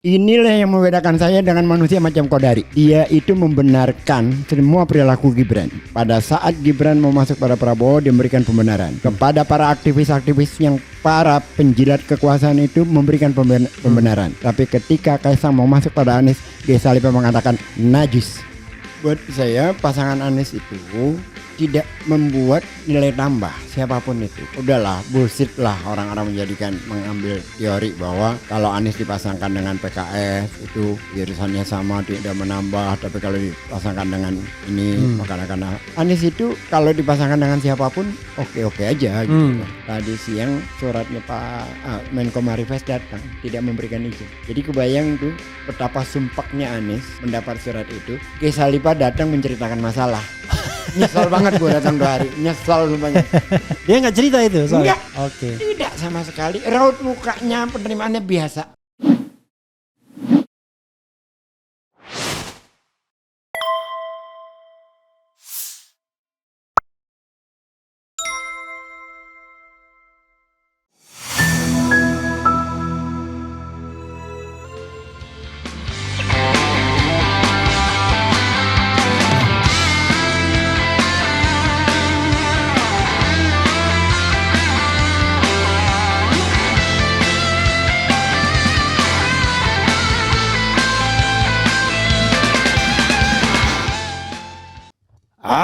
Inilah yang membedakan saya dengan manusia macam Kodari. Dia itu membenarkan semua perilaku Gibran. Pada saat Gibran mau masuk pada Prabowo, dia memberikan pembenaran. Kepada para aktivis-aktivis yang para penjilat kekuasaan itu memberikan pembenaran. Tapi ketika Kaisang mau masuk pada Anies, dia salibah mengatakan najis. Buat saya pasangan Anies itu tidak membuat nilai tambah siapapun itu. Udahlah, bullshit lah orang-orang mengambil teori bahwa kalau Anies dipasangkan dengan PKS itu irisannya sama, tidak menambah. Tapi kalau dipasangkan dengan ini maka karena Anies itu kalau dipasangkan dengan siapapun oke-oke aja gitu. Tadi siang suratnya Pak Menko Marifest datang tidak memberikan izin. Jadi kebayang tuh betapa sumpahnya Anies mendapat surat itu. Salibah datang menceritakan masalah. Nyesel banget gue datang 2 hari. Nyesel banget. Dia nggak cerita itu soalnya? Enggak. Oke. Tidak sama sekali. Raut mukanya penerimaannya biasa.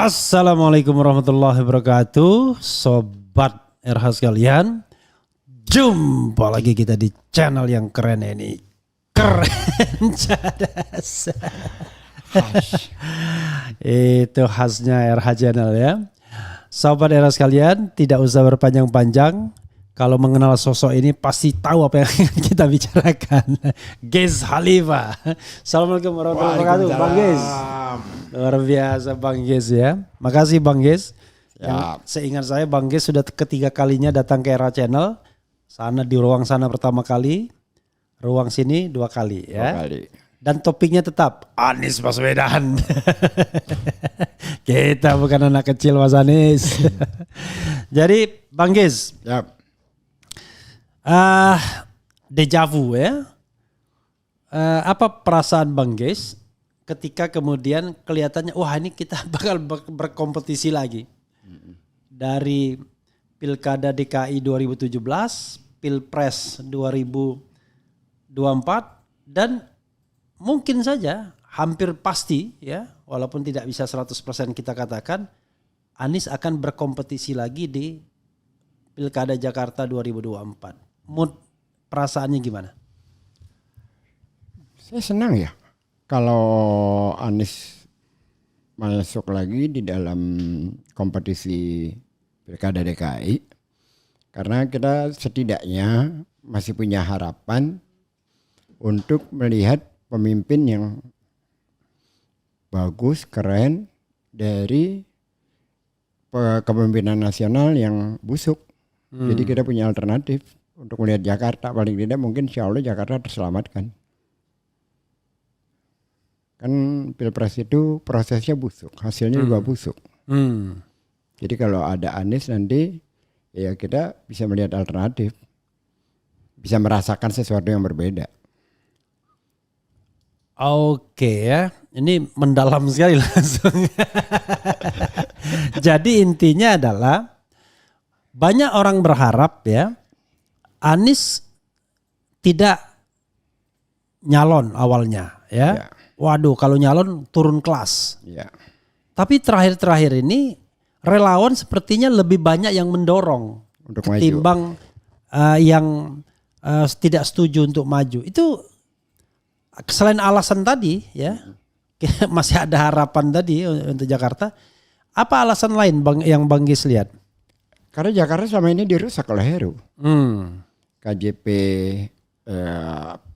Assalamualaikum warahmatullahi wabarakatuh, sobat RH sekalian. Jumpa lagi kita di channel yang keren ini. Keren cadas. Itu khasnya RH channel ya. Sobat RH sekalian, tidak usah berpanjang-panjang. Kalau mengenal sosok ini pasti tahu apa yang kita bicarakan. Gez Khalifa. Assalamualaikum warahmatullahi wabarakatuh, Bang Gez. Luar biasa Bang Gez ya. Makasih Bang Gez. Seingat saya Bang Gez sudah ketiga kalinya datang ke RH Channel. Sana di ruang sana pertama kali, ruang sini 2 kali ya. 2 kali. Dan topiknya tetap Anies Baswedan. Kita bukan anak kecil Mas Anies. Jadi Bang Gez. Yap. Deja vu ya. Apa perasaan Bang Gez ketika kemudian kelihatannya wah ini kita bakal berkompetisi lagi. Dari Pilkada DKI 2017, Pilpres 2024 dan mungkin saja hampir pasti ya, walaupun tidak bisa 100% kita katakan Anies akan berkompetisi lagi di Pilkada Jakarta 2024. Mood perasaannya gimana? Saya senang ya kalau Anies masuk lagi di dalam kompetisi Pilkada DKI. Karena kita setidaknya masih punya harapan untuk melihat pemimpin yang bagus, keren dari kepemimpinan nasional yang busuk. Jadi kita punya alternatif untuk melihat Jakarta, paling tidak mungkin insya Allah Jakarta terselamatkan. Kan Pilpres itu prosesnya busuk, hasilnya juga busuk. Jadi kalau ada Anies nanti ya kita bisa melihat alternatif, bisa merasakan sesuatu yang berbeda. Oke ya, ini mendalam sekali langsung. Jadi intinya adalah banyak orang berharap ya Anies tidak nyalon awalnya ya. Waduh kalau nyalon turun kelas. Ya. Tapi terakhir-terakhir ini relawan sepertinya lebih banyak yang mendorong untuk ketimbang yang tidak setuju untuk maju. Itu selain alasan tadi ya masih ada harapan tadi untuk Jakarta. Apa alasan lain yang Bang Gez lihat? Karena Jakarta selama ini dirusak oleh Heru. KJP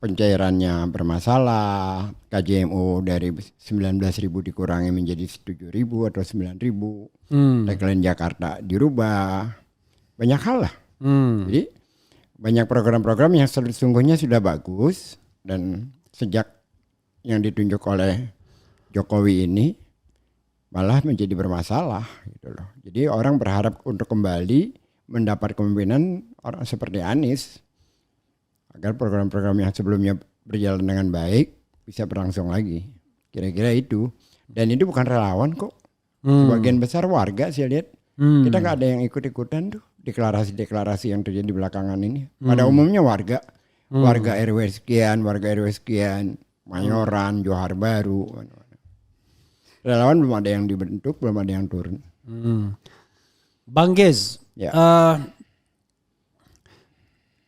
pencairannya bermasalah, KJMO dari 19.000 dikurangi menjadi 7.000 atau 9.000. Tagline Jakarta dirubah. Banyak hal lah. Jadi banyak program-program yang sesungguhnya sudah bagus dan sejak yang ditunjuk oleh Jokowi ini malah menjadi bermasalah gitu loh. Jadi orang berharap untuk kembali mendapat kepemimpinan orang seperti Anies agar program-program yang sebelumnya berjalan dengan baik, bisa berlangsung lagi. Kira-kira itu. Dan itu bukan relawan kok. Sebagian besar warga saya lihat. Kita nggak ada yang ikut-ikutan tuh deklarasi-deklarasi yang terjadi belakangan ini. Pada umumnya warga RW sekian, Mayoran, Johar Baru. Relawan belum ada yang dibentuk, belum ada yang turun. Bang Gez, Ya.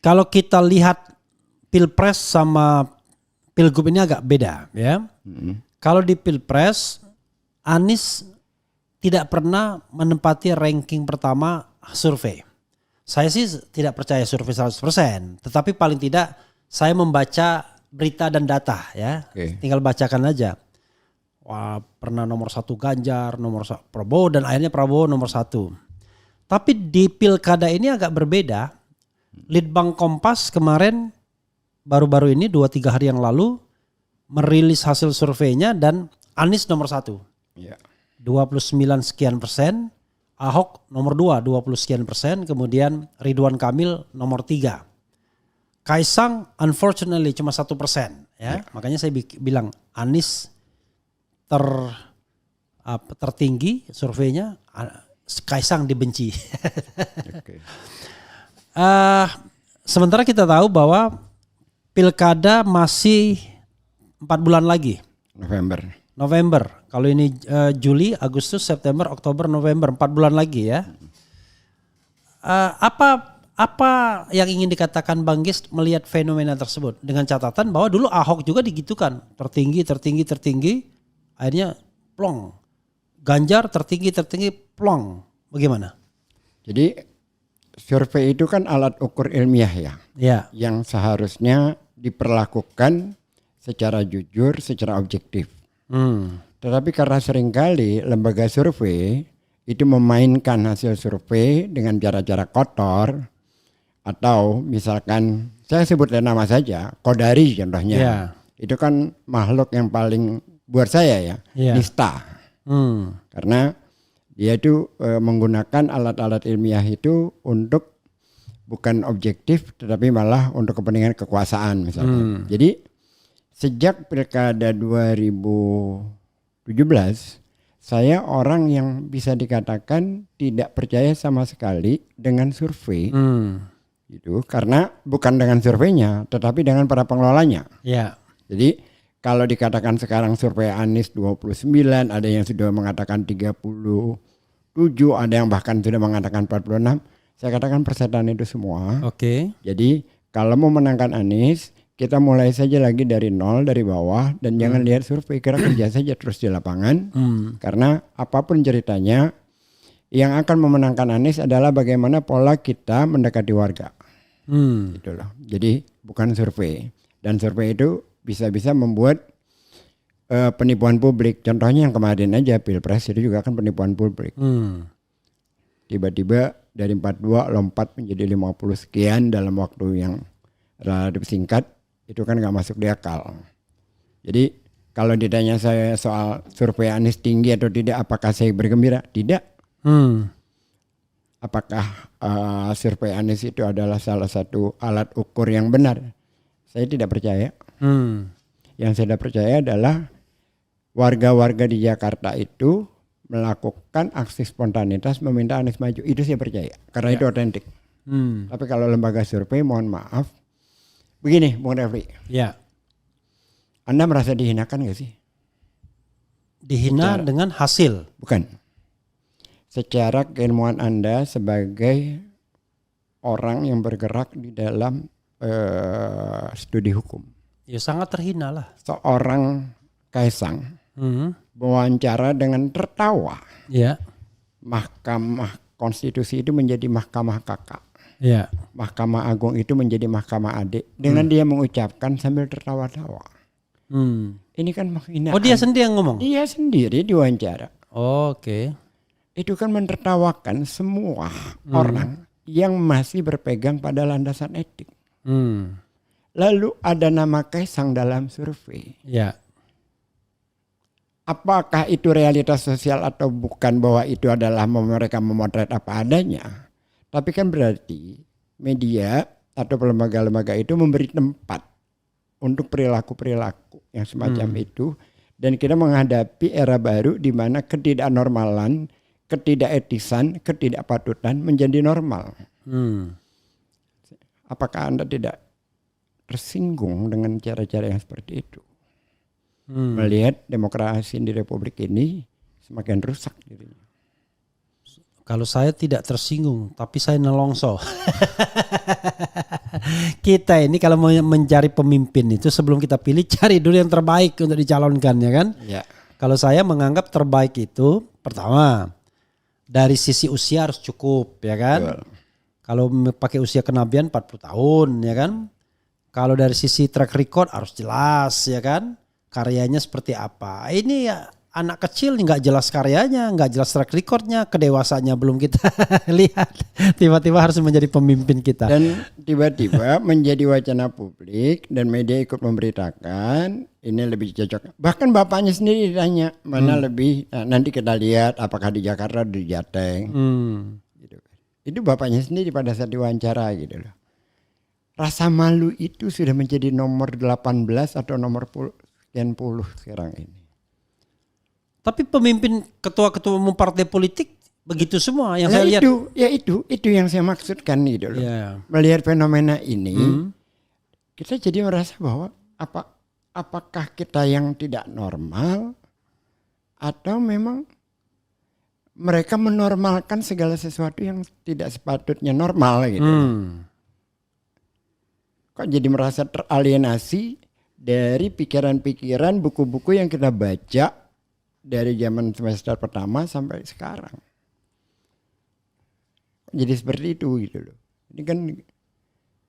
kalau kita lihat Pilpres sama Pilgub ini agak beda ya. Kalau di Pilpres, Anies tidak pernah menempati ranking pertama survei. Saya sih tidak percaya survei 100%, tetapi paling tidak saya membaca berita dan data ya. Oke. Tinggal bacakan aja. Wah, pernah nomor 1 Ganjar, Prabowo, dan akhirnya Prabowo nomor 1. Tapi di pilkada ini agak berbeda. Litbang Kompas kemarin baru-baru ini 2-3 hari yang lalu merilis hasil surveinya dan Anies nomor 1. Ya. 29 sekian persen, Ahok nomor 2 20 sekian persen, kemudian Ridwan Kamil nomor 3. Kaisang unfortunately cuma 1% ya. Makanya saya bilang Anies tertinggi surveinya, Kaisang dibenci. Oke. Sementara kita tahu bahwa pilkada masih 4 bulan lagi. November. Kalau ini Juli, Agustus, September, Oktober, November, 4 bulan lagi ya. Apa yang ingin dikatakan Bang Gis melihat fenomena tersebut? Dengan catatan bahwa dulu Ahok juga digitukan, tertinggi, akhirnya plong. Ganjar tertinggi, plong. Bagaimana? Jadi survei itu kan alat ukur ilmiah ya. Ya. Yang seharusnya diperlakukan secara jujur, secara objektif. Tetapi karena seringkali lembaga survei itu memainkan hasil survei dengan cara-cara kotor, atau misalkan saya sebut nama saja, Kodari contohnya. Ya. Itu kan makhluk yang paling buat saya Ya. nista. Karena dia itu menggunakan alat-alat ilmiah itu untuk bukan objektif tetapi malah untuk kepentingan kekuasaan misalnya. Jadi sejak pilkada 2017 saya orang yang bisa dikatakan tidak percaya sama sekali dengan survei. Gitu, karena bukan dengan surveinya tetapi dengan para pengelolanya. Ya. Jadi kalau dikatakan sekarang survei Anies 29, ada yang sudah mengatakan 37, ada yang bahkan sudah mengatakan 46. Saya katakan persetan itu semua. Oke. Jadi kalau mau menangkan Anies, kita mulai saja lagi dari nol, dari bawah, dan jangan lihat survei, kira kerja saja terus di lapangan. Karena apapun ceritanya, yang akan memenangkan Anies adalah bagaimana pola kita mendekati warga. Gitu loh. Jadi bukan survei. Dan survei itu bisa-bisa membuat penipuan publik. Contohnya yang kemarin aja Pilpres itu juga kan penipuan publik. Tiba-tiba dari 42 lompat menjadi 50 sekian dalam waktu yang relatif singkat. Itu kan gak masuk di akal. Jadi kalau ditanya saya soal survei Anies tinggi atau tidak, apakah saya bergembira? Tidak. Apakah survei Anies itu adalah salah satu alat ukur yang benar? Saya tidak percaya. Yang saya percaya adalah warga-warga di Jakarta itu melakukan aksi spontanitas meminta Anies maju. Itu saya percaya karena itu otentik. Tapi kalau lembaga survei, mohon maaf. Begini, Bung Refli. Ya. Anda merasa dihinakan gak sih? Dihina dengan hasil. Bukan. Secara keilmuan Anda sebagai orang yang bergerak di dalam studi hukum. Ya sangat terhina lah. Seorang Kaisang wawancara dengan tertawa. Ya. Mahkamah Konstitusi itu menjadi mahkamah kakak. Ya. Mahkamah Agung itu menjadi mahkamah adik. Dengan dia mengucapkan sambil tertawa-tawa. Ini kan menghinaan. Oh, dia sendiri yang ngomong? Dia sendiri diwawancara. Oke. Itu kan menertawakan semua orang yang masih berpegang pada landasan etik. Lalu ada nama Kaisang dalam survei. Ya. Apakah itu realitas sosial atau bukan, bahwa itu adalah mereka memotret apa adanya. Tapi kan berarti media atau lembaga-lembaga itu memberi tempat untuk perilaku-perilaku yang semacam itu. Dan kita menghadapi era baru di mana ketidaknormalan, ketidaketisan, ketidakpatutan menjadi normal. Apakah Anda tidak tersinggung dengan cara-cara yang seperti itu? Melihat demokrasi di Republik ini semakin rusak dirinya. Kalau saya tidak tersinggung, tapi saya nelongso. Kita ini kalau mau mencari pemimpin itu sebelum kita pilih cari dulu yang terbaik untuk dicalonkan, ya kan? Ya. Kalau saya menganggap terbaik itu pertama dari sisi usia harus cukup, ya kan? Betul. Kalau pakai usia kenabian 40 tahun, ya kan? Kalau dari sisi track record harus jelas, ya kan? Karyanya seperti apa? Ini ya anak kecil nggak jelas karyanya, nggak jelas track recordnya, kedewasannya belum kita lihat. Tiba-tiba harus menjadi pemimpin kita. Dan tiba-tiba menjadi wacana publik dan media ikut memberitakan ini lebih cocok. Bahkan bapaknya sendiri ditanya mana lebih. Nah, nanti kita lihat apakah di Jakarta atau di Jateng. Gitu. Itu bapaknya sendiri pada saat diwawancara gitu loh. Rasa malu itu sudah menjadi nomor 18 atau nomor sekian puluh sekarang ini. Tapi pemimpin ketua-ketua umum partai politik begitu semua yang Nah, saya lihat. Itu yang saya maksudkan gitu loh. Yeah. Melihat fenomena ini, kita jadi merasa bahwa apakah kita yang tidak normal atau memang mereka menormalkan segala sesuatu yang tidak sepatutnya normal gitu. Kok jadi merasa teralienasi dari pikiran-pikiran, buku-buku yang kita baca dari zaman semester pertama sampai sekarang. Jadi seperti itu gitu loh. Ini kan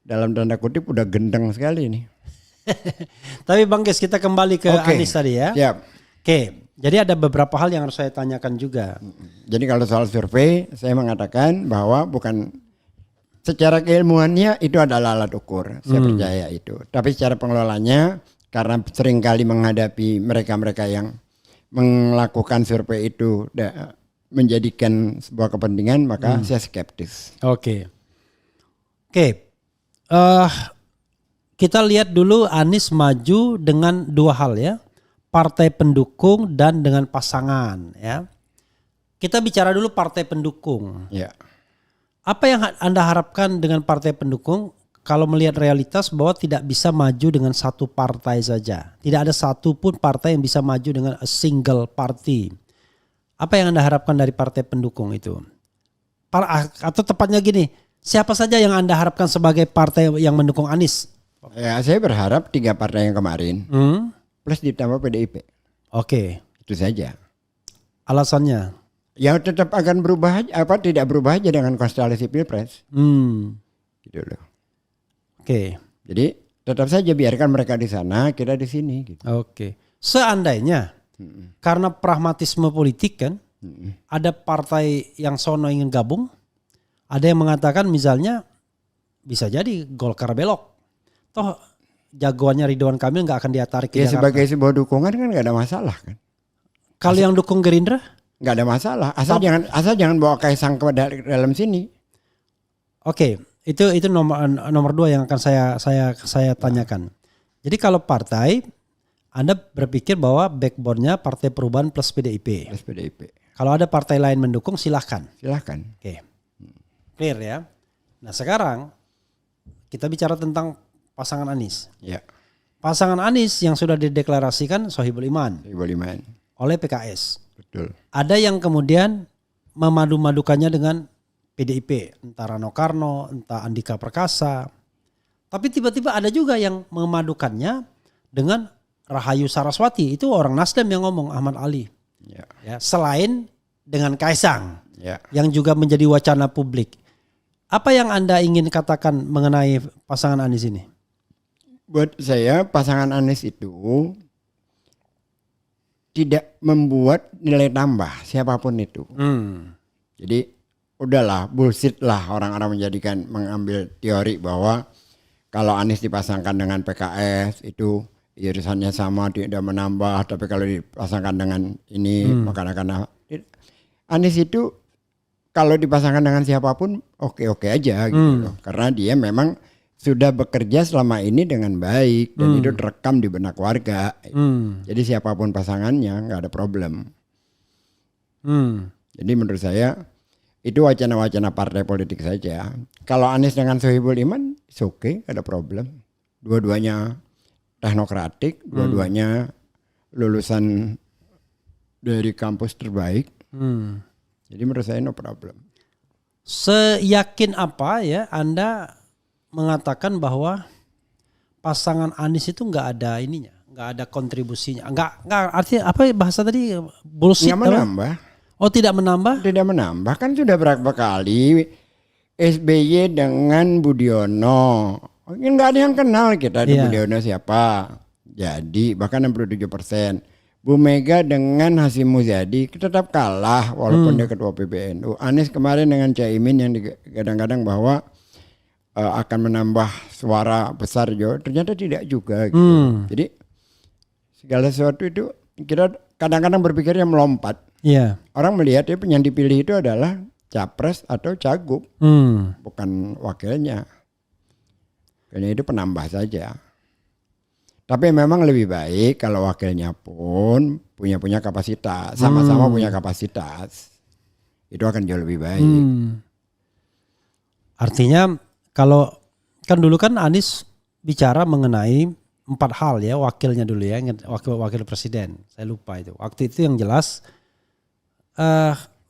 dalam tanda kutip udah gendeng sekali nih. Tapi Bang Ges, kita kembali ke Anies tadi ya. Siap. Oke, jadi ada beberapa hal yang harus saya tanyakan juga. Jadi kalau soal survei, saya mengatakan bahwa bukan secara keilmuannya itu adalah alat ukur. Saya percaya itu. Tapi secara pengelolanya, karena seringkali menghadapi mereka-mereka yang melakukan survei itu menjadikan sebuah kepentingan, maka saya skeptis. Oke. Kita lihat dulu Anies maju dengan dua hal ya, partai pendukung dan dengan pasangan ya. Kita bicara dulu partai pendukung. Ya. Apa yang Anda harapkan dengan partai pendukung? Kalau melihat realitas bahwa tidak bisa maju dengan satu partai saja. Tidak ada satu pun partai yang bisa maju dengan a single party. Apa yang Anda harapkan dari partai pendukung itu? Atau tepatnya gini, siapa saja yang Anda harapkan sebagai partai yang mendukung Anies? Ya, saya berharap 3 partai yang kemarin plus ditambah PDIP. Oke. Itu saja. Alasannya? Ya tetap akan berubah tidak berubah aja dengan konstelasi Pilpres. Gitu loh. Oke. Jadi tetap saja biarkan mereka di sana, kita di sini. Gitu. Oke. Seandainya karena pragmatisme politik kan, ada partai yang sono ingin gabung, ada yang mengatakan misalnya bisa jadi Golkar belok. Toh jagoannya Ridwan Kamil nggak akan ditarik ke Jakarta. Sebagai sebuah dukungan kan nggak ada masalah kan. Kalau yang dukung Gerindra? Nggak ada masalah. Asal jangan bawa Kaisang ke dalam sini. Oke. Itu nomor 2 yang akan saya tanyakan. Jadi kalau partai, Anda berpikir bahwa backbone-nya Partai Perubahan plus PDIP. Plus PDIP. Kalau ada partai lain mendukung silahkan. Silahkan. Oke. Clear ya. Nah sekarang kita bicara tentang pasangan Anies. Ya. Pasangan Anies yang sudah dideklarasikan Sohibul Iman. Sohibul Iman. Oleh PKS. Betul. Ada yang kemudian memadu-madukannya dengan PDIP, entah Rano Karno, entah Andika Perkasa. Tapi tiba-tiba ada juga yang memadukannya dengan Rahayu Saraswati. Itu orang Nasdem yang ngomong, Ahmad Ali. Ya, selain dengan Kaisang yang juga menjadi wacana publik. Apa yang Anda ingin katakan mengenai pasangan Anies ini? Buat saya pasangan Anies itu tidak membuat nilai tambah siapapun itu. Jadi udahlah, bullshit lah orang-orang mengambil teori bahwa kalau Anies dipasangkan dengan PKS itu irisannya sama, tidak menambah, tapi kalau dipasangkan dengan ini maka akan Anies itu kalau dipasangkan dengan siapapun oke-oke aja gitu loh. Karena dia memang sudah bekerja selama ini dengan baik dan itu terekam di benak warga. Jadi siapapun pasangannya nggak ada problem. Jadi menurut saya itu wacana-wacana partai politik saja. Kalau Anies dengan Sohibul Iman, oke, nggak ada problem. Dua-duanya teknokratik, dua-duanya lulusan dari kampus terbaik. Jadi menurut saya no problem. Seyakin apa ya Anda mengatakan bahwa pasangan Anies itu nggak ada ininya, nggak ada kontribusinya, nggak artinya apa bahasa tadi bullshit? Nggak menambah. Oh tidak menambah? Tidak menambah, kan sudah berapa kali SBY dengan Budiono. Nggak ada yang kenal kita di Budiono siapa. Jadi bahkan 67%. Bu Mega dengan Hasyim Muzadi tetap kalah walaupun dia ketua PBNU. Anies kemarin dengan Caimin yang kadang-kadang bahwa akan menambah suara besar juga, ternyata tidak juga. Gitu. Jadi segala sesuatu itu kita kadang-kadang berpikirnya melompat. Iya. Orang melihat yang dipilih itu adalah capres atau cagup, bukan wakilnya. Kayaknya itu penambah saja. Tapi memang lebih baik kalau wakilnya pun punya kapasitas, sama-sama punya kapasitas. Itu akan jauh lebih baik. Artinya kalau kan dulu kan Anies bicara mengenai 4 hal ya wakilnya dulu ya, wakil presiden. Saya lupa itu. Waktu itu yang jelas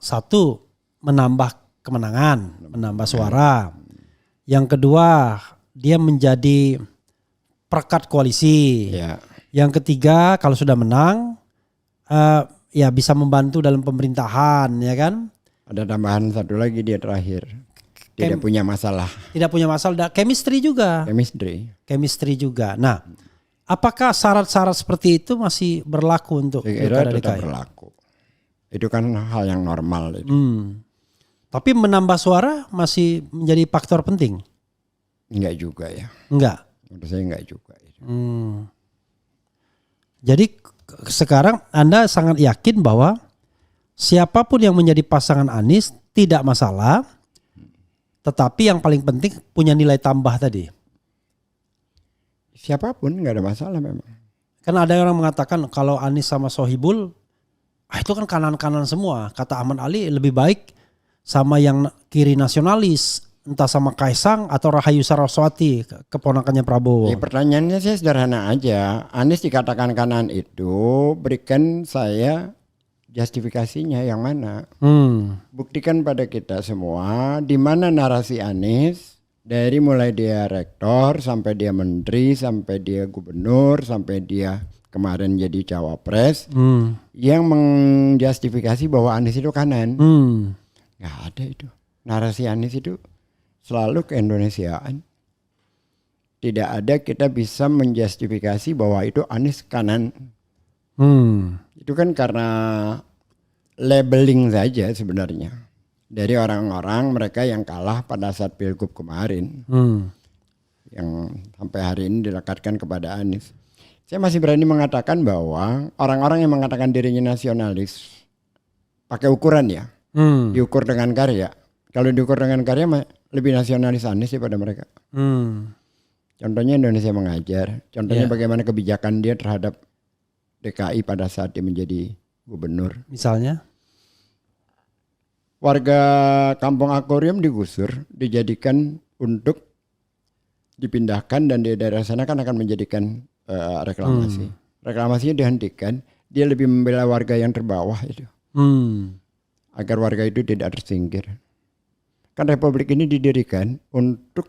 satu menambah kemenangan, menambah suara. Yang kedua dia menjadi perekat koalisi. Ya. Yang ketiga kalau sudah menang ya bisa membantu dalam pemerintahan ya kan. Ada tambahan satu lagi dia terakhir. Tidak punya masalah. Tidak punya masalah. Chemistry juga. Chemistry juga. Nah, apakah syarat-syarat seperti itu masih berlaku untuk Pilkada DKI? Tetap berlaku. Itu kan hal yang normal. Itu. Tapi menambah suara masih menjadi faktor penting? Enggak juga ya. Enggak? Menurut saya enggak juga. Jadi sekarang Anda sangat yakin bahwa siapapun yang menjadi pasangan Anies tidak masalah, tetapi yang paling penting punya nilai tambah tadi. Siapapun enggak ada masalah memang. Karena ada orang mengatakan kalau Anies sama Sohibul, itu kan kanan-kanan semua. Kata Ahmad Ali lebih baik sama yang kiri nasionalis, entah sama Kaisang atau Rahayu Saraswati, keponakannya Prabowo. Pertanyaannya sih sederhana aja. Anies dikatakan kanan itu, berikan saya justifikasinya yang mana. Buktikan pada kita semua di mana narasi Anies dari mulai dia rektor sampai dia menteri sampai dia gubernur sampai dia kemarin jadi cawapres yang menjustifikasi bahwa Anies itu kanan. Nggak ada itu. Narasi Anies itu selalu keindonesiaan. Tidak ada kita bisa menjustifikasi bahwa itu Anies kanan. Itu kan karena labeling saja sebenarnya. Dari orang-orang mereka yang kalah pada saat Pilgub kemarin. Yang sampai hari ini dilekatkan kepada Anies. Saya masih berani mengatakan bahwa orang-orang yang mengatakan dirinya nasionalis pakai ukuran ya. Diukur dengan karya. Kalau diukur dengan karya lebih nasionalis Anies daripada mereka. Contohnya Indonesia Mengajar. Contohnya bagaimana kebijakan dia terhadap DKI pada saat dia menjadi gubernur. Misalnya? Warga kampung akuarium digusur, dijadikan untuk dipindahkan dan di daerah sana kan akan menjadikan reklamasi. Reklamasinya dihentikan, dia lebih membela warga yang terbawah itu. Agar warga itu tidak tersingkir. Kan republik ini didirikan untuk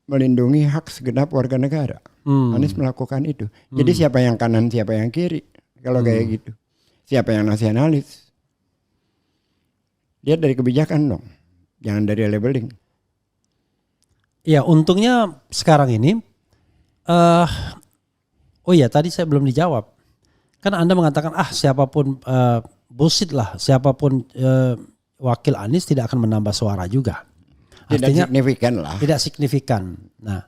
melindungi hak segenap warga negara. Anies melakukan itu. Jadi siapa yang kanan, siapa yang kiri? Kalau kayak gitu. Siapa yang nasionalis? Lihat dari kebijakan dong. Jangan dari labeling. Ya untungnya sekarang ini. Oh iya tadi saya belum dijawab. Kan Anda mengatakan siapapun bullshit lah. Siapapun wakil Anies tidak akan menambah suara juga. Artinya, tidak signifikan lah. Tidak signifikan. Nah,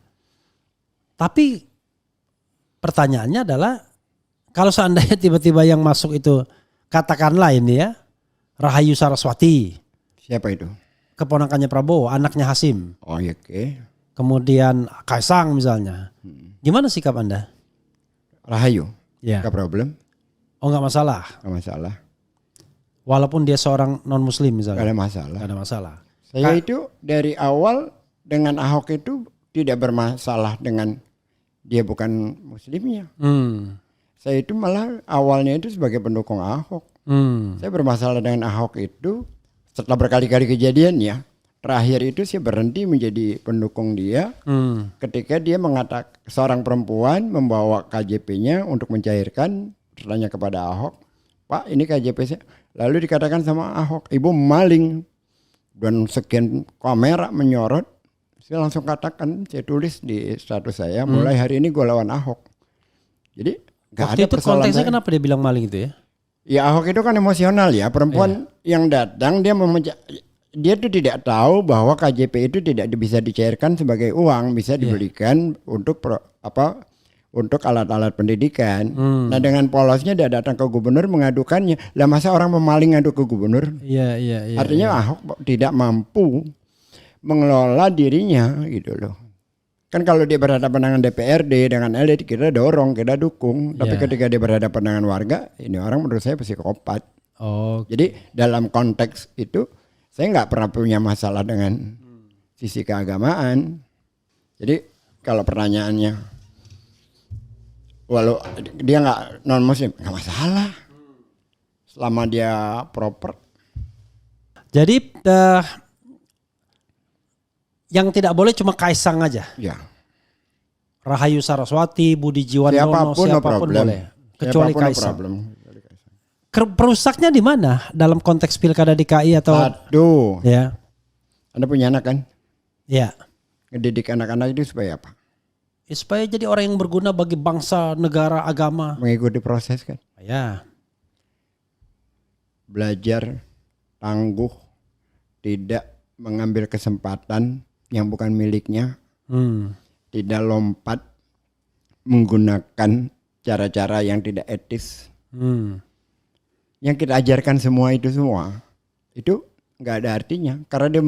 tapi pertanyaannya adalah kalau seandainya tiba-tiba yang masuk itu katakanlah ini ya Rahayu Saraswati. Siapa itu? Keponakannya Prabowo, anaknya Hasyim. Oh iya, oke. kemudian Kaisang misalnya. Gimana sikap Anda? Rahayu, Ya. gak problem, Oh nggak masalah. gak masalah, Walaupun dia seorang non Muslim gak misalnya. ada masalah. Nggak ada masalah. Saya itu dari awal dengan Ahok itu tidak bermasalah dengan dia bukan Muslimnya. Saya itu malah awalnya itu sebagai pendukung Ahok. Saya bermasalah dengan Ahok itu setelah berkali-kali kejadian ya. Terakhir itu saya berhenti menjadi pendukung dia ketika dia mengatakan seorang perempuan membawa KJP-nya untuk mencairkan, bertanya kepada Ahok, Pak ini KJP saya. Lalu dikatakan sama Ahok, ibu maling, dan sekian kamera menyorot. Saya langsung katakan, saya tulis di status saya, mulai hari ini gue lawan Ahok. Jadi gak Waktu ada itu persoalan konteksnya saya. kenapa dia bilang maling itu ya? Ya Ahok itu kan emosional ya, perempuan yang datang dia tuh tidak tahu bahwa KJP itu tidak bisa dicairkan sebagai uang, bisa dibelikan untuk untuk alat-alat pendidikan. Nah dengan polosnya dia datang ke gubernur mengadukannya. Lah masa orang memaling ngadu ke gubernur? Iya. Artinya Ahok tidak mampu mengelola dirinya gitu loh. Kan kalau dia berhadapan dengan DPRD, dengan elit, kita dorong, kita dukung. Tapi ketika dia berhadapan dengan warga, ini orang menurut saya psikopat. Oh. Jadi dalam konteks itu saya nggak pernah punya masalah dengan sisi keagamaan. Jadi kalau pertanyaannya, walau dia nggak non muslim nggak masalah, selama dia proper. Jadi yang tidak boleh cuma Kaisang aja. Ya. Rahayu Saraswati, Budi Jiwandono, Siapapun no siapapun problem. boleh. Kecuali Siapapun no Kaisang. problem. Perusaknya di mana? Dalam konteks pilkada DKI atau? Aduh, Ya. Anda punya anak kan? Ya. Ngedidik anak-anak itu supaya apa? Ya, supaya jadi orang yang berguna bagi bangsa, negara, agama. Mengikuti proses kan? Ya. Belajar, tangguh, tidak mengambil kesempatan yang bukan miliknya, tidak lompat, menggunakan cara-cara yang tidak etis. Yang kita ajarkan semua itu nggak ada artinya karena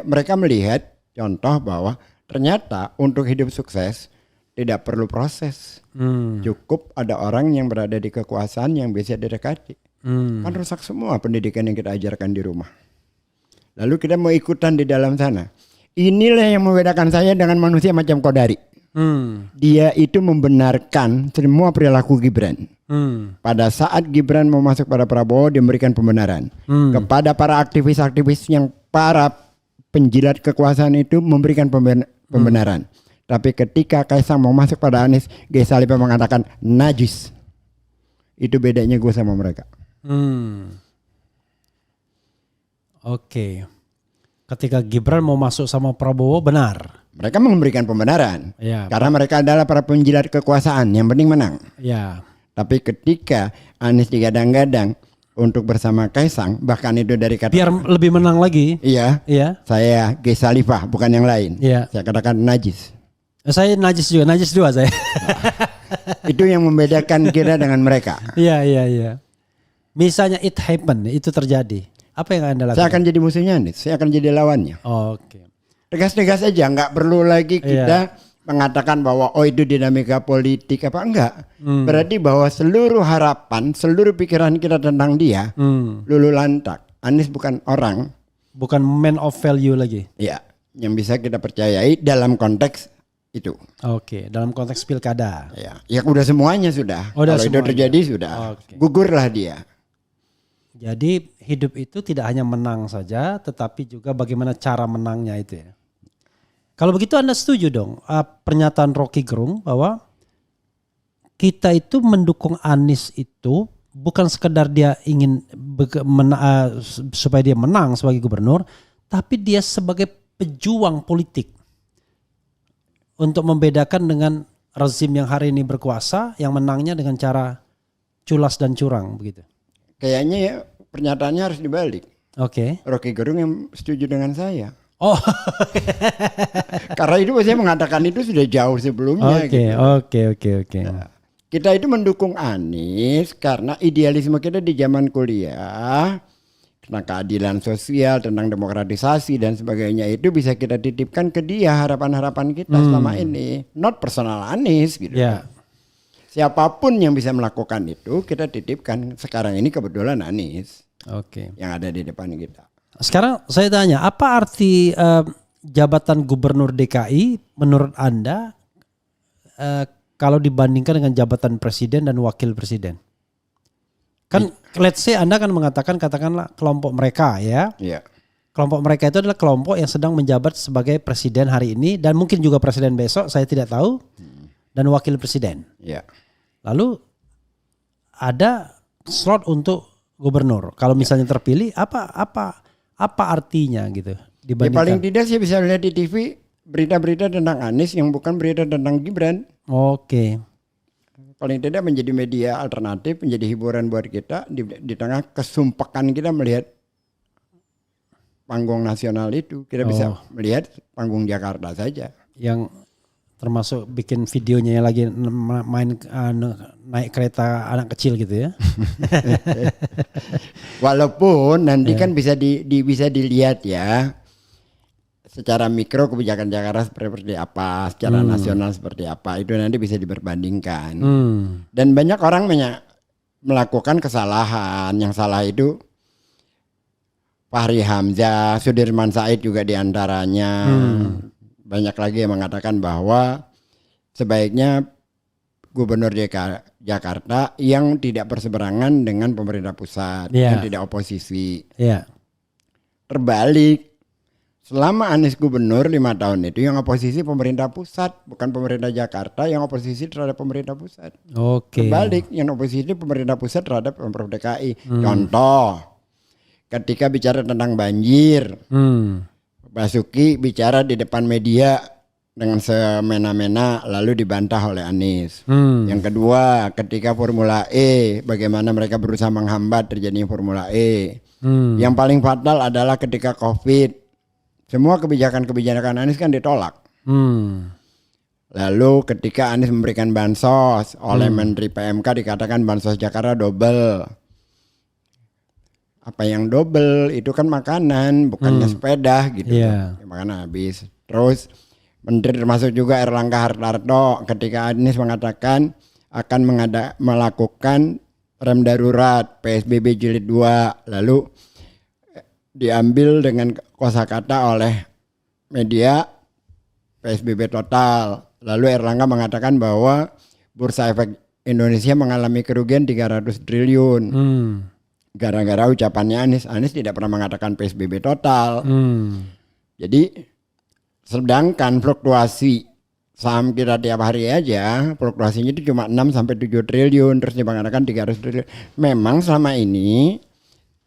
mereka melihat contoh bahwa ternyata untuk hidup sukses tidak perlu proses, cukup ada orang yang berada di kekuasaan yang bisa didekati. Kan rusak semua pendidikan yang kita ajarkan di rumah. Lalu kita mau ikutan di dalam sana. Inilah yang membedakan saya dengan manusia macam Kodari. Dia itu membenarkan semua perilaku Gibran. Pada saat Gibran mau masuk pada Prabowo, dia memberikan pembenaran. Kepada para aktivis-aktivis yang para penjilat kekuasaan itu memberikan pembenaran. Tapi ketika Kaisang mau masuk pada Anies, G. Salibah mengatakan najis. Itu bedanya gue sama mereka. Oke. Ketika Gibran mau masuk sama Prabowo benar. Mereka memberikan pembenaran. Ya. Karena mereka adalah para penjilat kekuasaan. Yang penting menang. Ya. Tapi ketika Anies digadang-gadang untuk bersama Kaisang, bahkan itu dari kata Biar lebih menang lagi. iya, Iya. saya G. Salibah bukan yang lain. Iya. Saya katakan najis. Saya najis juga, najis dua saya. Itu yang membedakan kita dengan mereka. Iya. Misalnya it happen, itu terjadi. Apa yang Anda lakukan? Saya akan jadi musuhnya Anies. Saya akan jadi lawannya. Oke. Tegas-tegas aja, nggak perlu lagi kita mengatakan bahwa oh itu dinamika politik apa enggak. Berarti bahwa seluruh harapan, seluruh pikiran kita tentang dia lulu lantak. Anies bukan orang. Bukan man of value lagi. Ya, yang bisa kita percayai dalam konteks itu. Oke, dalam konteks pilkada. Ya udah semuanya sudah. Udah Kalau itu semuanya. terjadi sudah. Oke. Gugurlah dia. Jadi hidup itu tidak hanya menang saja, tetapi juga bagaimana cara menangnya itu ya. Kalau begitu Anda setuju dong pernyataan Rocky Gerung bahwa kita itu mendukung Anies itu bukan sekedar dia ingin supaya dia menang sebagai gubernur, tapi dia sebagai pejuang politik untuk membedakan dengan rezim yang hari ini berkuasa yang menangnya dengan cara culas dan curang begitu. Kayaknya ya pernyataannya harus dibalik. Oke. Rocky Gerung yang setuju dengan saya. Oh. Karena itu saya mengatakan itu sudah jauh sebelumnya. Oke. Nah, kita itu mendukung Anies karena idealisme kita di zaman kuliah tentang keadilan sosial, tentang demokratisasi dan sebagainya itu bisa kita titipkan ke dia harapan-harapan kita selama ini. Not personal Anies gitu. Ya. Siapapun yang bisa melakukan itu kita titipkan. Sekarang ini kebetulan Anies Oke. yang ada di depan kita. Sekarang saya tanya, apa arti jabatan gubernur DKI menurut Anda kalau dibandingkan dengan jabatan presiden dan wakil presiden? Kan let's say Anda kan mengatakan katakanlah kelompok mereka ya. Iya. Kelompok mereka itu adalah kelompok yang sedang menjabat sebagai presiden hari ini dan mungkin juga presiden besok, saya tidak tahu. Dan wakil presiden. Iya. Lalu ada slot untuk gubernur. Kalau misalnya terpilih apa artinya gitu Ya, dibandingkan? paling tidak saya bisa lihat di TV berita-berita tentang Anies yang bukan berita tentang Gibran. Oke. Paling tidak menjadi media alternatif, menjadi hiburan buat kita di tengah kesumpakan kita melihat panggung nasional itu. Kita bisa melihat panggung Jakarta saja. Yang termasuk bikin videonya yang lagi main naik kereta anak kecil gitu ya. Walaupun nanti kan bisa bisa dilihat ya secara mikro kebijakan Jakarta seperti apa, secara nasional seperti apa, itu nanti bisa diperbandingkan. Dan banyak orang melakukan kesalahan. Yang salah itu Fahri Hamzah, Sudirman Said juga diantaranya. Banyak lagi yang mengatakan bahwa sebaiknya Gubernur Jakarta yang tidak berseberangan dengan pemerintah pusat, yang tidak oposisi. Terbalik, selama Anies gubernur 5 tahun itu yang oposisi pemerintah pusat, bukan pemerintah Jakarta yang oposisi terhadap pemerintah pusat. Terbalik, yang oposisi pemerintah pusat terhadap Pemprov DKI. Contoh, ketika bicara tentang banjir, Basuki bicara di depan media dengan semena-mena lalu dibantah oleh Anies. Yang kedua, ketika Formula E, bagaimana mereka berusaha menghambat terjadinya Formula E. Yang paling fatal adalah ketika COVID. Semua kebijakan-kebijakan Anies kan ditolak. Lalu ketika Anies memberikan bansos oleh Menteri PMK dikatakan bansos Jakarta double. Apa yang double itu kan makanan, bukannya sepeda gitu. Makanan habis. Terus menteri termasuk juga Erlangga Hartarto ketika Anies mengatakan akan melakukan rem darurat PSBB jilid 2, lalu diambil dengan kosakata oleh media PSBB total. Lalu Erlangga mengatakan bahwa Bursa Efek Indonesia mengalami kerugian 300 triliun. Gara-gara ucapannya Anies tidak pernah mengatakan PSBB total. Jadi sedangkan fluktuasi saham kita tiap hari aja fluktuasinya itu cuma 6 sampai 7 triliun, terus dia mengatakan 300 triliun. Memang selama ini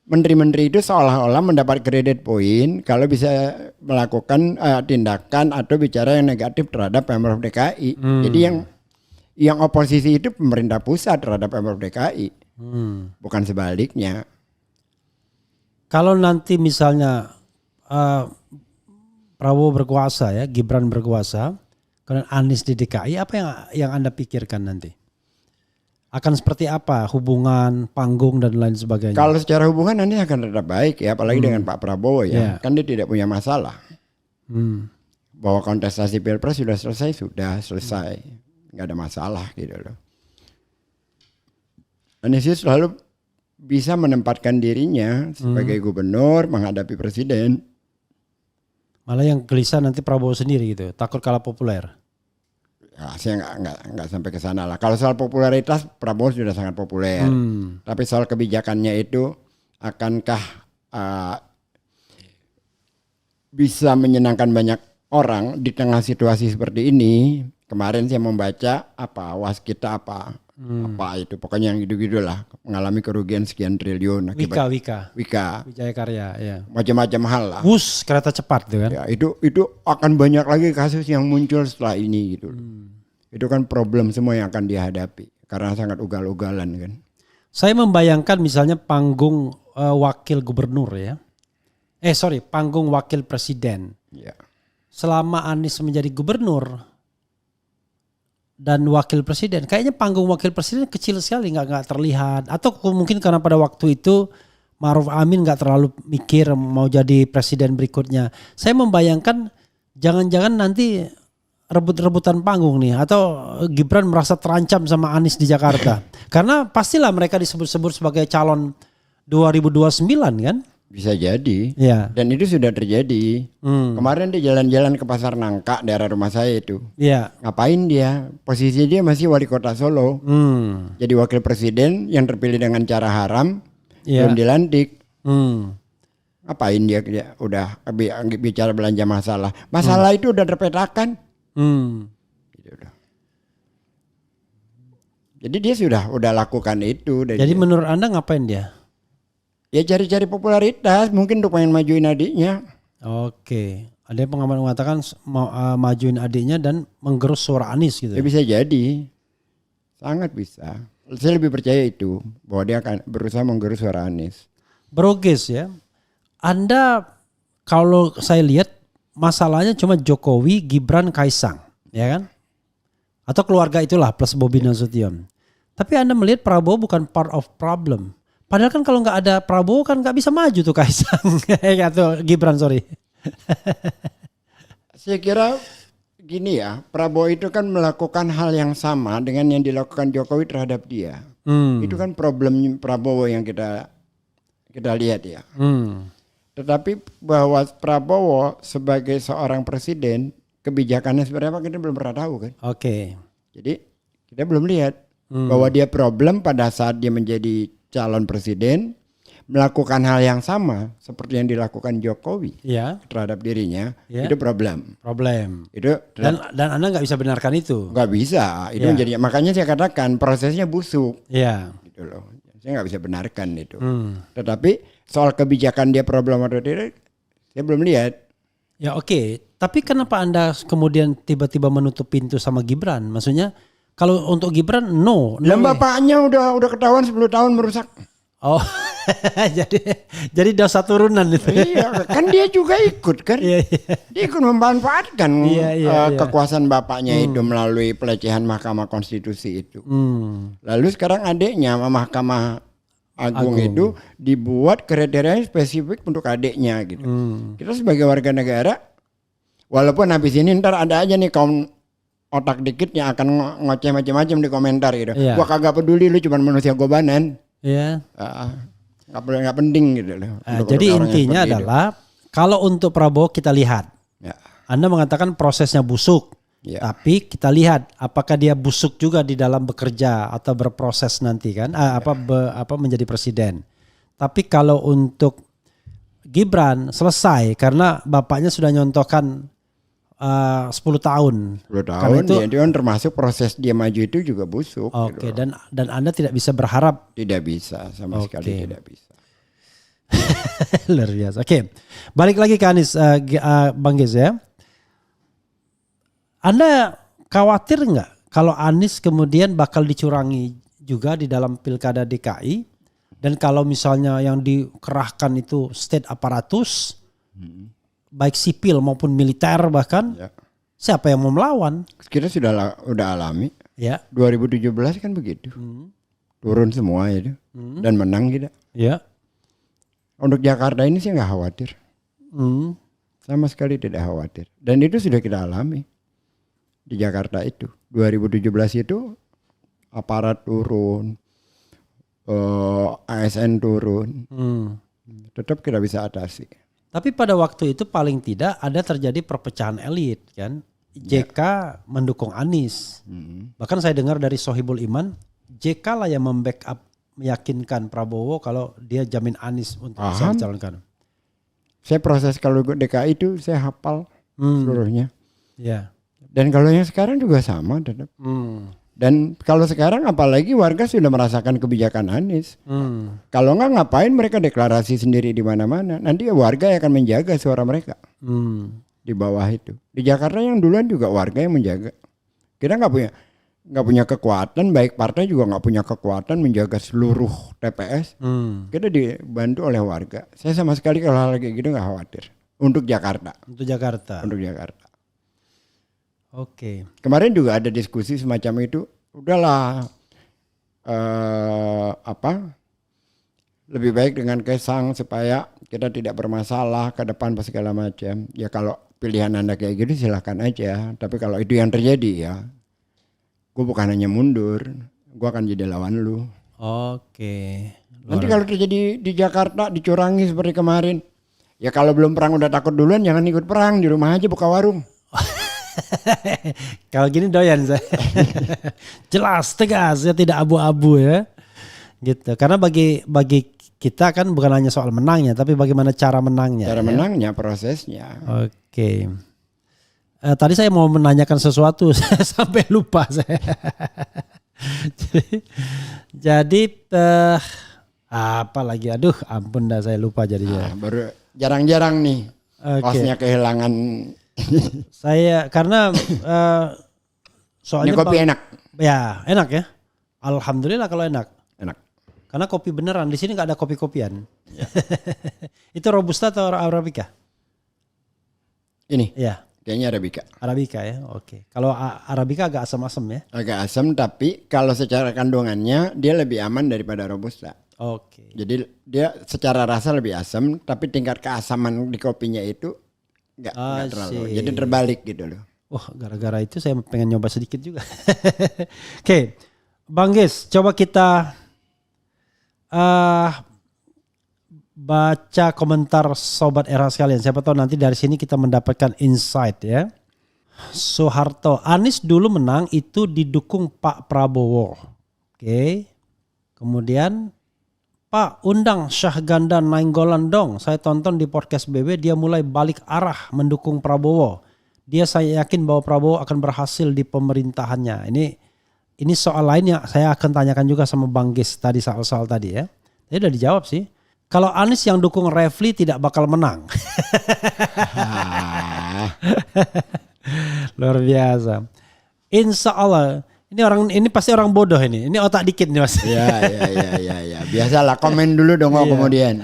menteri-menteri itu seolah-olah mendapat kredit poin kalau bisa melakukan tindakan atau bicara yang negatif terhadap Pemprov DKI. Jadi yang oposisi itu pemerintah pusat terhadap Pemprov DKI. Bukan sebaliknya. Kalau nanti misalnya Prabowo berkuasa ya, Gibran berkuasa, kemudian Anies di DKI, apa yang Anda pikirkan nanti? Akan seperti apa hubungan, panggung dan lain sebagainya? Kalau secara hubungan Anies akan tetap baik ya, apalagi dengan Pak Prabowo ya. Kan dia tidak punya masalah. Bahwa kontestasi Pilpres sudah selesai. Nggak ada masalah gitu loh. Anies selalu bisa menempatkan dirinya sebagai gubernur menghadapi presiden. Malah yang gelisah nanti Prabowo sendiri gitu, takut kalah populer. Ya, saya nggak sampai ke sana lah. Kalau soal popularitas Prabowo sudah sangat populer. Tapi soal kebijakannya itu akankah bisa menyenangkan banyak orang di tengah situasi seperti ini? Kemarin saya membaca waskita apa itu pokoknya yang gitu-gitulah mengalami kerugian sekian triliun akibat Wika Wijaya Karya ya. Macam-macam hal lah. Wus kereta cepat tuh kan. Ya, itu akan banyak lagi kasus yang muncul setelah ini gitu. Itu kan problem semua yang akan dihadapi karena sangat ugal-ugalan kan. Saya membayangkan misalnya panggung wakil gubernur ya. Panggung wakil presiden. Ya. Selama Anies menjadi gubernur dan wakil presiden, kayaknya panggung wakil presiden kecil sekali, nggak terlihat. Atau mungkin karena pada waktu itu Ma'ruf Amin nggak terlalu mikir mau jadi presiden berikutnya. Saya membayangkan jangan-jangan nanti rebut-rebutan panggung nih atau Gibran merasa terancam sama Anies di Jakarta. Karena pastilah mereka disebut-sebut sebagai calon 2029 kan? Bisa jadi. Iya. Dan itu sudah terjadi. Kemarin dia jalan-jalan ke Pasar Nangka daerah rumah saya itu. Iya. Ngapain dia? Posisi dia masih wali kota Solo. Jadi wakil presiden yang terpilih dengan cara haram. Iya. Belum dilantik. Ngapain dia udah bicara belanja masalah. Masalah itu udah terpetakan. Gitu udah. Jadi dia udah lakukan itu. Jadi menurut Anda ngapain dia? Ya cari-cari popularitas, mungkin untuk pengen majuin adiknya. Oke, ada yang pengamat mengatakan mau majuin adiknya dan menggerus suara Anies gitu. Ya bisa jadi, sangat bisa. Saya lebih percaya itu bahwa dia akan berusaha menggerus suara Anies. Brogis ya, Anda kalau saya lihat masalahnya cuma Jokowi, Gibran, Kaisang, ya kan? Atau keluarga itulah plus Bobi Nasution. Tapi Anda melihat Prabowo bukan part of problem. Padahal kan kalau nggak ada Prabowo kan nggak bisa maju tuh Kaisang atau Gibran sorry. Saya kira gini ya, Prabowo itu kan melakukan hal yang sama dengan yang dilakukan Jokowi terhadap dia. Itu kan problem Prabowo yang kita lihat ya. Tetapi bahwa Prabowo sebagai seorang presiden kebijakannya seperti apa kita belum pernah tahu kan. Oke. Jadi kita belum lihat bahwa dia problem pada saat dia menjadi calon presiden melakukan hal yang sama seperti yang dilakukan Jokowi terhadap dirinya, itu problem. Itu dan Anda nggak bisa benarkan itu. Nggak bisa. Itu menjadi makanya saya katakan prosesnya busuk. Gitu loh. Saya nggak bisa benarkan itu. Tetapi soal kebijakan dia problem atau tidak, saya belum lihat. Ya oke. Tapi kenapa Anda kemudian tiba-tiba menutup pintu sama Gibran? Maksudnya kalau untuk Gibran no. Bapaknya udah ketahuan 10 tahun merusak. Oh, jadi dosa turunan itu. Iya, kan dia juga ikut kan. Dia ikut memanfaatkan kekuasaan bapaknya itu melalui pelecehan Mahkamah Konstitusi itu. Lalu sekarang adiknya Mahkamah Agung itu dibuat kriteria spesifik untuk adiknya gitu. Kita sebagai warga negara, walaupun habis ini ntar ada aja nih kaum otak dikit yang akan ngoceh macam-macam di komentar gitu. Gua kagak peduli, lu cuma manusia gobanan. Nggak penting gitu loh. Jadi intinya adalah kalau untuk Prabowo kita lihat, Anda mengatakan prosesnya busuk, tapi kita lihat apakah dia busuk juga di dalam bekerja atau berproses nanti kan, apa menjadi presiden. Tapi kalau untuk Gibran selesai karena bapaknya sudah nyontohkan 10 tahun. 10 tahun itu, dia kan termasuk proses dia maju itu juga busuk. Oke, gitu. Dan Anda tidak bisa berharap. Tidak bisa, sama sekali tidak bisa. Luar biasa. Oke, balik lagi ke Anies, Bang Giz ya. Anda khawatir nggak kalau Anies kemudian bakal dicurangi juga di dalam pilkada DKI? Dan kalau misalnya yang dikerahkan itu state aparatus, baik sipil maupun militer bahkan, siapa yang mau melawan? Kita udah alami. 2017 kan begitu, turun semua itu dan menang kita. Untuk Jakarta ini sih nggak khawatir, sama sekali tidak khawatir. Dan itu sudah kita alami di Jakarta itu. 2017 itu aparat turun, ASN turun, tetap kita bisa atasi. Tapi pada waktu itu paling tidak ada terjadi perpecahan elit kan. JK mendukung Anies. Bahkan saya dengar dari Sohibul Iman, JK lah yang membackup meyakinkan Prabowo kalau dia jamin Anies untuk bisa dicalonkan. Saya proses kalau DKI itu saya hafal seluruhnya. Dan kalau yang sekarang juga sama tetap. Dan kalau sekarang apalagi warga sudah merasakan kebijakan Anies. Kalau nggak ngapain mereka deklarasi sendiri di mana-mana. Nanti warga yang akan menjaga suara mereka di bawah itu. Di Jakarta yang duluan juga warga yang menjaga. Kita nggak punya kekuatan, baik partai juga nggak punya kekuatan menjaga seluruh TPS. Kita dibantu oleh warga. Saya sama sekali kalau hal kayak gitu nggak khawatir. Untuk Jakarta. Untuk Jakarta. Oke. Kemarin juga ada diskusi semacam itu. Udahlah lebih baik dengan Kaisang supaya kita tidak bermasalah ke depan segala macam. Ya kalau pilihan Anda kayak gitu silahkan aja. Tapi kalau itu yang terjadi ya, gue bukan hanya mundur, gue akan jadi lawan lu. Oke. Nanti kalau terjadi di Jakarta dicurangi seperti kemarin, ya kalau belum perang udah takut duluan, jangan ikut perang, di rumah aja buka warung. Kalau gini doyan saya. Jelas, tegas, ya tidak abu-abu ya. Gitu. Karena bagi kita kan bukan hanya soal menangnya, tapi bagaimana cara menangnya. Cara menangnya, prosesnya. Oke. Tadi saya mau menanyakan sesuatu, saya sampai lupa saya. jadi apa lagi? Aduh, ampun dah saya lupa jadinya. Baru jarang-jarang nih, kosnya kehilangan. Saya karena soalnya ini kopi enak. Ya enak ya. Alhamdulillah kalau enak. Enak. Karena kopi beneran di sini nggak ada kopi-kopian. Ya. Itu Robusta atau Arabica? Ini. Iya. Kayaknya Arabica. Arabica ya, oke. Kalau Arabica agak asam-asam ya? Agak asam, tapi kalau secara kandungannya dia lebih aman daripada Robusta. Oke. Jadi dia secara rasa lebih asam, tapi tingkat keasaman di kopinya itu nggak terlalu. Jadi terbalik gitu loh. Wah, gara-gara itu saya pengen nyoba sedikit juga. Oke, Bang Gis, coba kita baca komentar Sobat Era sekalian. Siapa tahu nanti dari sini kita mendapatkan insight ya. Soeharto, Anies dulu menang itu didukung Pak Prabowo. Oke. Kemudian Pak undang Syahganda Nainggolan dong. Saya tonton di podcast BB dia mulai balik arah mendukung Prabowo. Saya yakin bahwa Prabowo akan berhasil di pemerintahannya. Ini soal lain yang saya akan tanyakan juga sama Bang Gis tadi soal tadi ya. Tadi udah dijawab sih. Kalau Anies yang dukung Refli tidak bakal menang. Luar biasa. Insya Allah. Ini pasti orang bodoh ini. Ini otak dikit nih Mas. Ya. Biasalah komen dulu dong kemudian.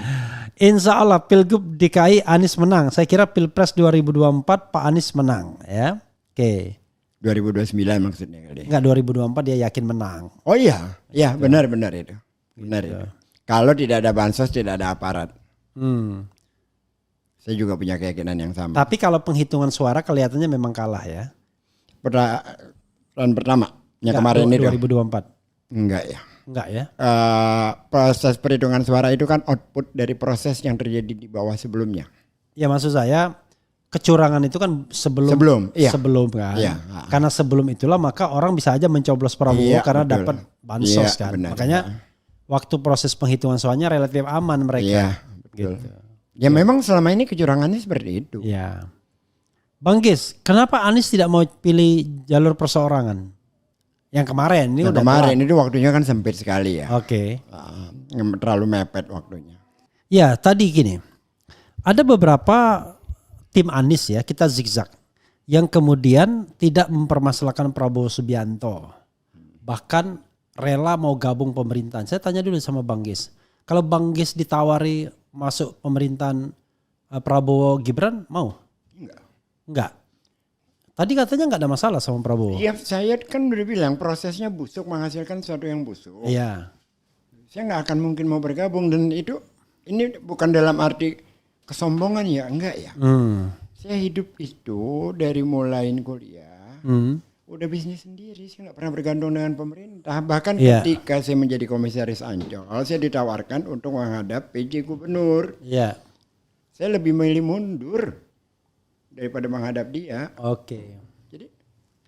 Insya Allah Pilgub DKI Anies menang. Saya kira Pilpres 2024 Pak Anies menang ya. Oke. 2029 maksudnya kali. Enggak, 2024 dia yakin menang. Oh iya. Ya benar itu. Benar itu. Kalau tidak ada bansos, tidak ada aparat. Saya juga punya keyakinan yang sama. Tapi kalau penghitungan suara kelihatannya memang kalah ya. Peran pertama yang kemarin itu 2024. Enggak ya. Enggak ya. Proses perhitungan suara itu kan output dari proses yang terjadi di bawah sebelumnya. Ya maksud saya kecurangan itu kan sebelum kan. Iya. Karena sebelum itulah maka orang bisa aja mencoblos Prabowo karena dapat bansos kan. Benar, makanya waktu proses penghitungan suaranya relatif aman mereka. Iya, betul. Gitu. Ya memang selama ini kecurangannya seperti itu. Iya. Bang Gis, kenapa Anies tidak mau pilih jalur perseorangan? Yang kemarin ini udah kemarin itu waktunya kan sempit sekali ya. Oke. Terlalu mepet waktunya. Ya, tadi gini. Ada beberapa tim Anies ya, kita zigzag. Yang kemudian tidak mempermasalahkan Prabowo Subianto. Bahkan rela mau gabung pemerintahan. Saya tanya dulu sama Bang Gis. Kalau Bang Gis ditawari masuk pemerintahan Prabowo Gibran mau? Enggak. Tadi katanya enggak ada masalah sama Prabowo. Iya, saya kan udah bilang prosesnya busuk menghasilkan sesuatu yang busuk. Iya. Saya enggak akan mungkin mau bergabung dan ini bukan dalam arti kesombongan ya, enggak ya. Saya hidup itu dari mulai kuliah. Udah bisnis sendiri, saya nggak pernah bergantung dengan pemerintah. Bahkan ketika saya menjadi komisaris Ancol, saya ditawarkan untuk menghadap PJ Gubernur. Saya lebih memilih mundur daripada menghadap dia. Oke. Jadi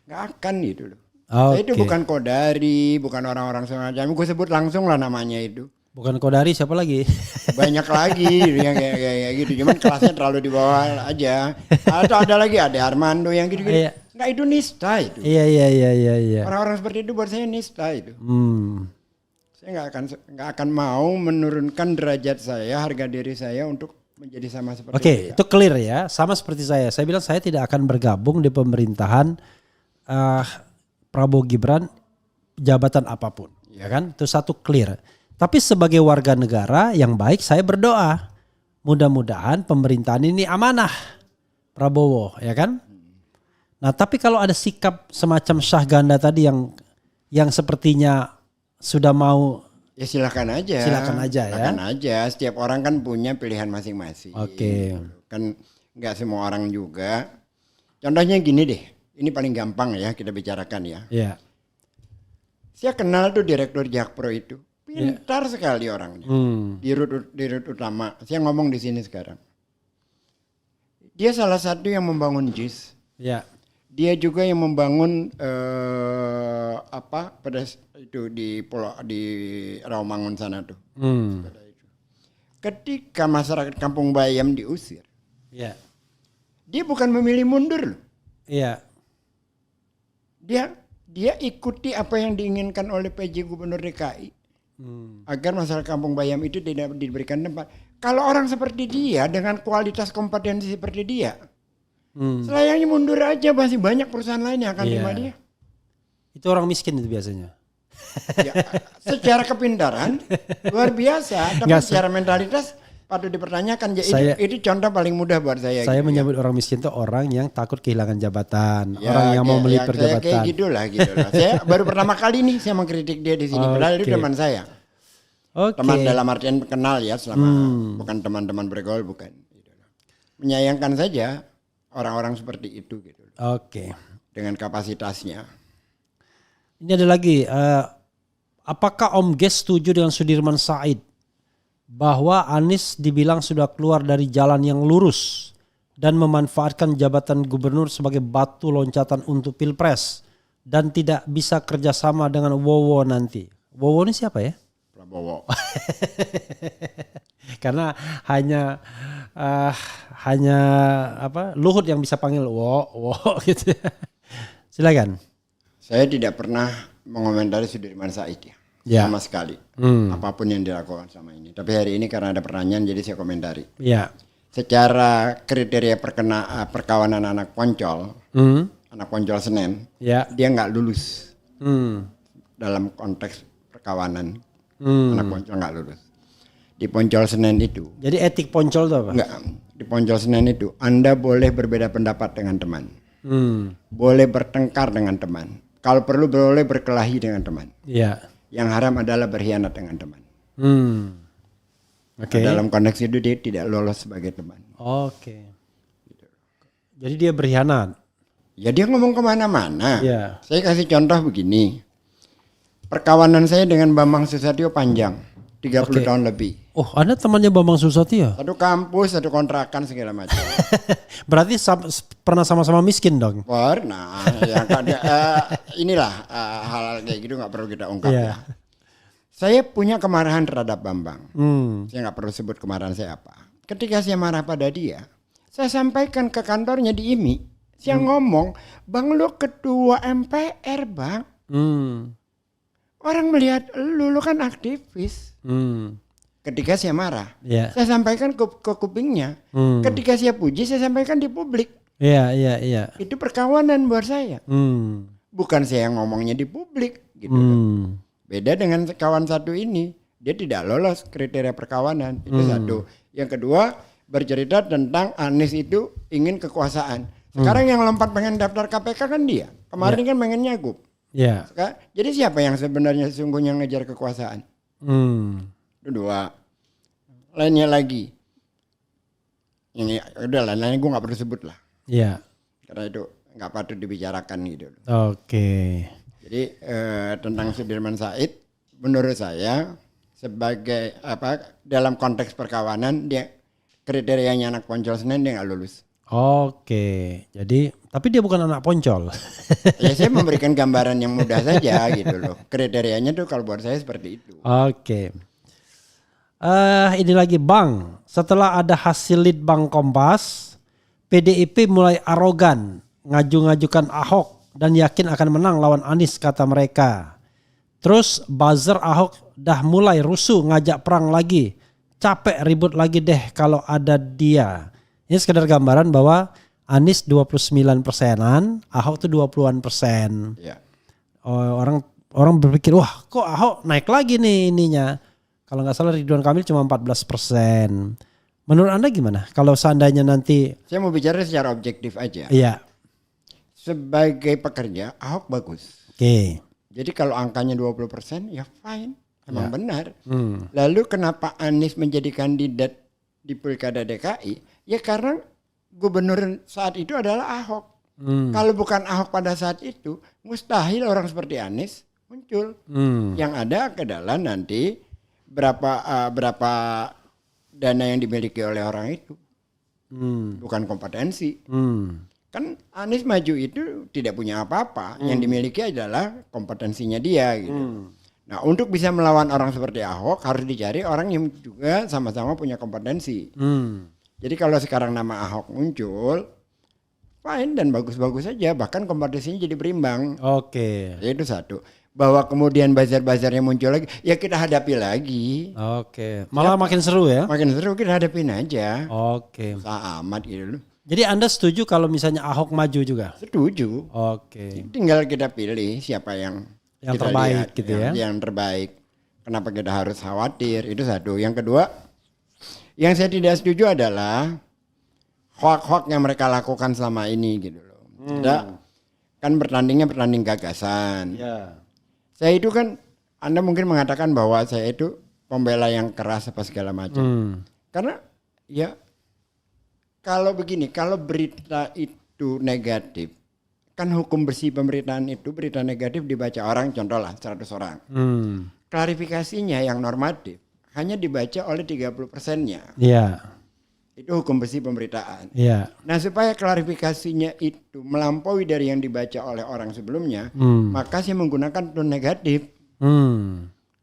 nggak akan gitu loh. Saya itu bukan Kodari, bukan orang-orang semacam. Gue sebut langsung lah namanya itu. Bukan Kodari, siapa lagi? Banyak lagi yang kayak gitu. Cuman kelasnya terlalu di bawah aja. Atau ada lagi ada Armando yang gitu-gitu. Enggak, itu nista itu. Iya. Orang-orang seperti itu buat saya nista itu. Saya nggak akan mau menurunkan derajat saya, harga diri saya untuk menjadi sama seperti Oke, itu clear ya. Sama seperti saya. Saya bilang saya tidak akan bergabung di pemerintahan Prabowo Gibran jabatan apapun, ya kan? Itu satu clear. Tapi sebagai warga negara yang baik saya berdoa mudah-mudahan pemerintahan ini amanah Prabowo, ya kan? Nah, tapi kalau ada sikap semacam Syahganda tadi yang sepertinya sudah mau Ya silakan aja. Silakan aja ya. Silakan aja. Setiap orang kan punya pilihan masing-masing. Oke. Kan nggak semua orang juga. Contohnya gini deh. Ini paling gampang ya kita bicarakan ya. Iya. Saya kenal tuh direktur Jakpro itu. Pintar sekali orangnya. Di rut utama. Saya ngomong di sini sekarang. Dia salah satu yang membangun JIS. Iya. Dia juga yang membangun pada itu di pulau di Rawamangun sana tuh. Ketika masyarakat Kampung Bayam diusir, Iya. dia bukan memilih mundur loh. Iya. Dia ikuti apa yang diinginkan oleh PJ Gubernur DKI agar masyarakat Kampung Bayam itu tidak diberikan tempat. Kalau orang seperti dia dengan kualitas kompetensi seperti dia, selayaknya mundur aja, masih banyak perusahaan lain yang akan terima dia. Itu orang miskin itu biasanya. Ya, secara kepintaran luar biasa, tapi secara mentalitas patut dipertanyakan. Itu contoh paling mudah buat saya. Saya menyebut orang miskin itu orang yang takut kehilangan jabatan, orang yang mau melipir jabatan. Kayak gitulah. Saya baru pertama kali nih saya mengkritik dia di sini, padahal itu teman saya. Teman dalam artian kenal ya, selama bukan teman-teman bergaul, bukan. Menyayangkan saja orang-orang seperti itu gitu. Dengan kapasitasnya. Ini ada lagi, apakah Om Ges setuju dengan Sudirman Said bahwa Anies dibilang sudah keluar dari jalan yang lurus dan memanfaatkan jabatan gubernur sebagai batu loncatan untuk Pilpres dan tidak bisa kerjasama dengan Wowo nanti? Wowo ini siapa ya? Prabowo. Karena hanya Luhut yang bisa panggil Wo gitu. Silakan. Saya tidak pernah mengomentari Sudirman Said sama sekali. Apapun yang dilakukan sama ini. Tapi hari ini karena ada pertanyaan jadi saya komentari. Iya. Secara kriteria perkawanan anak Poncol, anak Poncol Senen, dia nggak lulus dalam konteks perkawanan. Anak Poncol nggak lulus. Di Poncol Senen itu. Jadi etik Poncol itu apa? Enggak. Di Poncol Senen itu Anda boleh berbeda pendapat dengan teman. Boleh bertengkar dengan teman. Kalau perlu boleh berkelahi dengan teman. Iya. Yang haram adalah berkhianat dengan teman. Dalam konteks itu dia tidak lolos sebagai teman. Jadi dia berkhianat. Ya dia ngomong kemana-mana. Iya. Saya kasih contoh begini. Perkawanan saya dengan Bambang Susatyo panjang. 30 tahun lebih. Oh, Anda temannya Bambang Susatyo? Satu kampus, satu kontrakan segala macam. Berarti pernah sama-sama miskin dong? Pernah. Inilah hal-hal kayak gitu nggak perlu kita ungkap ya. Saya punya kemarahan terhadap Bambang. Saya nggak perlu sebut kemarahan saya apa. Ketika saya marah pada dia, saya sampaikan ke kantornya di IMI. Saya ngomong, Bang lu ketua MPR Bang. Orang melihat lu kan aktivis. Ketika saya marah, saya sampaikan ke kupingnya. Ketika saya puji, saya sampaikan di publik. Iya. Itu perkawanan buat saya. Bukan saya ngomongnya di publik. Gitu. Beda dengan kawan satu ini, dia tidak lolos kriteria perkawanan. Itu satu. Yang kedua, bercerita tentang Anies itu ingin kekuasaan. Sekarang yang lompat pengen daftar KPK kan dia. Kemarin kan pengen nyagup. Jadi siapa yang sebenarnya sesungguhnya ngejar kekuasaan? Itu dua. Lainnya lagi. Ini udah lainnya gue nggak perlu sebut lah. Iya. Karena itu nggak patut dibicarakan gitu. Jadi tentang Sudirman Said, menurut saya sebagai dalam konteks perkawanan dia kriterianya anak Poncol Senen dia nggak lulus. Jadi tapi dia bukan anak Poncol. Ya saya memberikan gambaran yang mudah saja gitu loh. Kriterianya tuh kalau buat saya seperti itu. Ini lagi Bang, setelah ada hasil Litbang Kompas, PDIP mulai arogan ngajukan Ahok dan yakin akan menang lawan Anies kata mereka. Terus buzzer Ahok dah mulai rusuh ngajak perang lagi. Capek ribut lagi deh kalau ada dia. Ini sekedar gambaran bahwa Anies 29%-an, Ahok tuh 20-an persen. Orang berpikir, wah kok Ahok naik lagi nih ininya. Kalau nggak salah Ridwan Kamil cuma 14%. Menurut Anda gimana? Kalau seandainya nanti... Saya mau bicara secara objektif aja. Iya. Sebagai pekerja, Ahok bagus. Jadi kalau angkanya 20% ya fine. Emang benar. Lalu kenapa Anies menjadi kandidat di Pilkada DKI? Ya karena gubernur saat itu adalah Ahok. Kalau bukan Ahok pada saat itu, mustahil orang seperti Anies muncul. Yang ada adalah nanti berapa dana yang dimiliki oleh orang itu. Bukan kompetensi. Kan Anies maju itu tidak punya apa-apa. Yang dimiliki adalah kompetensinya dia gitu. Nah, untuk bisa melawan orang seperti Ahok harus dicari orang yang juga sama-sama punya kompetensi. Jadi kalau sekarang nama Ahok muncul, fine dan bagus-bagus saja, bahkan kompetensinya jadi berimbang. Oke. Itu satu. Bahwa kemudian bazar-bazarnya muncul lagi, ya kita hadapi lagi. Oke. Malah makin seru ya? Makin seru, kita hadapin aja. Oke. Usah amat gitu loh. Jadi Anda setuju kalau misalnya Ahok maju juga? Setuju. Oke. Tinggal kita pilih siapa yang kita terbaik lihat, gitu ya. Yang terbaik. Kenapa kita harus khawatir? Itu satu. Yang kedua, yang saya tidak setuju adalah hoak-hoak yang mereka lakukan selama ini gitu loh. Tidak, kan bertanding gagasan. Ya. Saya itu kan, Anda mungkin mengatakan bahwa saya itu pembela yang keras apa segala macam. Karena ya kalau begini, kalau berita itu negatif, kan hukum bersih pemberitaan itu berita negatif dibaca orang, contohlah 100 orang. Klarifikasinya yang normatif hanya dibaca oleh 30%-nya. Iya. Itu hukum bersih pemberitaan. Iya. Nah, supaya klarifikasinya itu melampaui dari yang dibaca oleh orang sebelumnya, maka saya menggunakan tone negatif.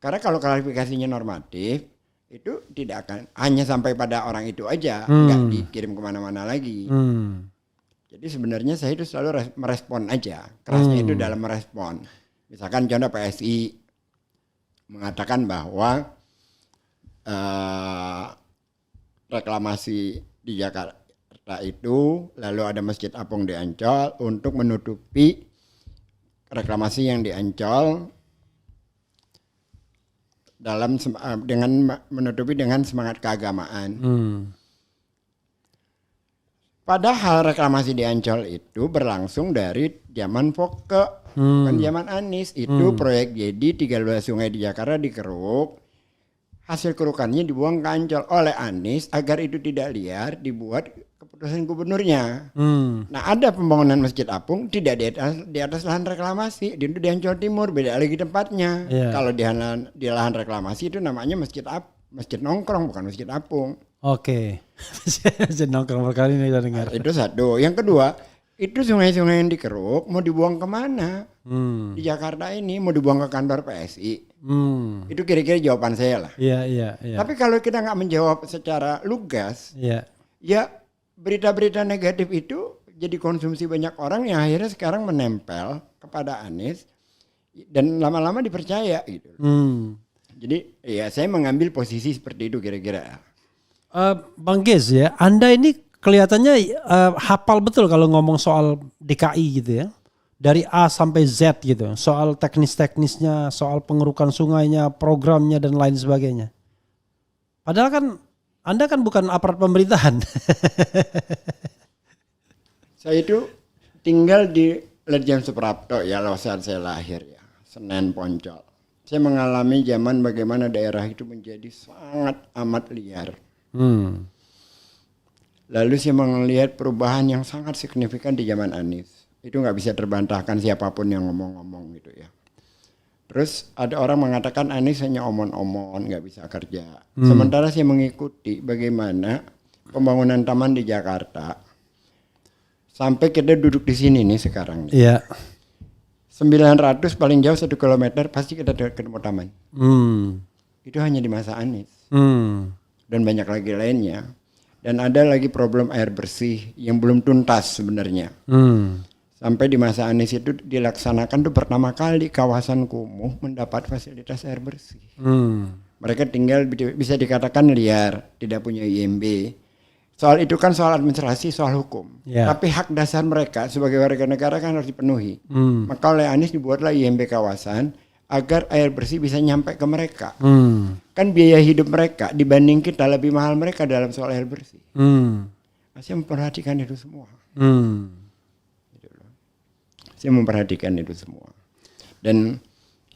Karena kalau klarifikasinya normatif, itu tidak akan hanya sampai pada orang itu aja, nggak dikirim kemana-mana lagi. Jadi sebenarnya saya itu selalu merespon aja, kerasnya itu dalam merespon. Misalkan contoh PSI mengatakan bahwa reklamasi di Jakarta itu, lalu ada Masjid Apung di Ancol untuk menutupi reklamasi yang di Ancol dengan menutupi dengan semangat keagamaan. Padahal reklamasi di Ancol itu berlangsung dari zaman Foke, bukan zaman Anies. Itu proyek jadi 13 sungai di Jakarta dikeruk. Hasil kerukannya dibuang ke Ancol oleh Anies agar itu tidak liar, dibuat keputusan gubernurnya. Nah, ada pembangunan Masjid Apung tidak di atas lahan reklamasi, di Ancol Timur, beda lagi tempatnya. Kalau di lahan reklamasi itu namanya masjid nongkrong, bukan Masjid Apung. Oke. Masjid nongkrong kali ini kita dengar. Itu satu. Yang kedua, itu sungai-sungai yang dikeruk mau dibuang kemana? Di Jakarta ini mau dibuang ke kantor PSI. Itu kira-kira jawaban saya lah. Iya. Tapi kalau kita nggak menjawab secara lugas, ya berita-berita negatif itu jadi konsumsi banyak orang yang akhirnya sekarang menempel kepada Anies dan lama-lama dipercaya gitu. Jadi ya saya mengambil posisi seperti itu kira-kira. Bang Gez ya, Anda ini kelihatannya hafal betul kalau ngomong soal DKI gitu ya. Dari A sampai Z gitu. Soal teknis-teknisnya, soal pengerukan sungainya, programnya dan lain sebagainya. Padahal kan Anda kan bukan aparat pemerintahan. Saya itu tinggal di Ledjen Suprapto ya, saat saya lahir ya, Senen Poncol. Saya mengalami zaman bagaimana daerah itu menjadi sangat amat liar. Lalu saya melihat perubahan yang sangat signifikan di zaman Anies. Itu nggak bisa terbantahkan siapapun yang ngomong-ngomong gitu ya. Terus ada orang mengatakan Anies hanya omon-omon, nggak bisa kerja. Sementara saya mengikuti bagaimana pembangunan taman di Jakarta. Sampai kita duduk di sini nih sekarang. Iya. 900 paling jauh 1 kilometer pasti kita ketemu taman. Itu hanya di masa Anies. Dan banyak lagi lainnya. Dan ada lagi problem air bersih yang belum tuntas sebenarnya. Sampai di masa Anies itu dilaksanakan tuh pertama kali kawasan kumuh mendapat fasilitas air bersih. Mereka tinggal bisa dikatakan liar, tidak punya IMB. Soal itu kan soal administrasi, soal hukum. Tapi hak dasar mereka sebagai warga negara kan harus dipenuhi. Maka oleh Anies dibuatlah IMB kawasan agar air bersih bisa nyampe ke mereka. Kan biaya hidup mereka dibanding kita lebih mahal mereka dalam soal air bersih. Saya memperhatikan itu semua. Saya memperhatikan itu semua. Dan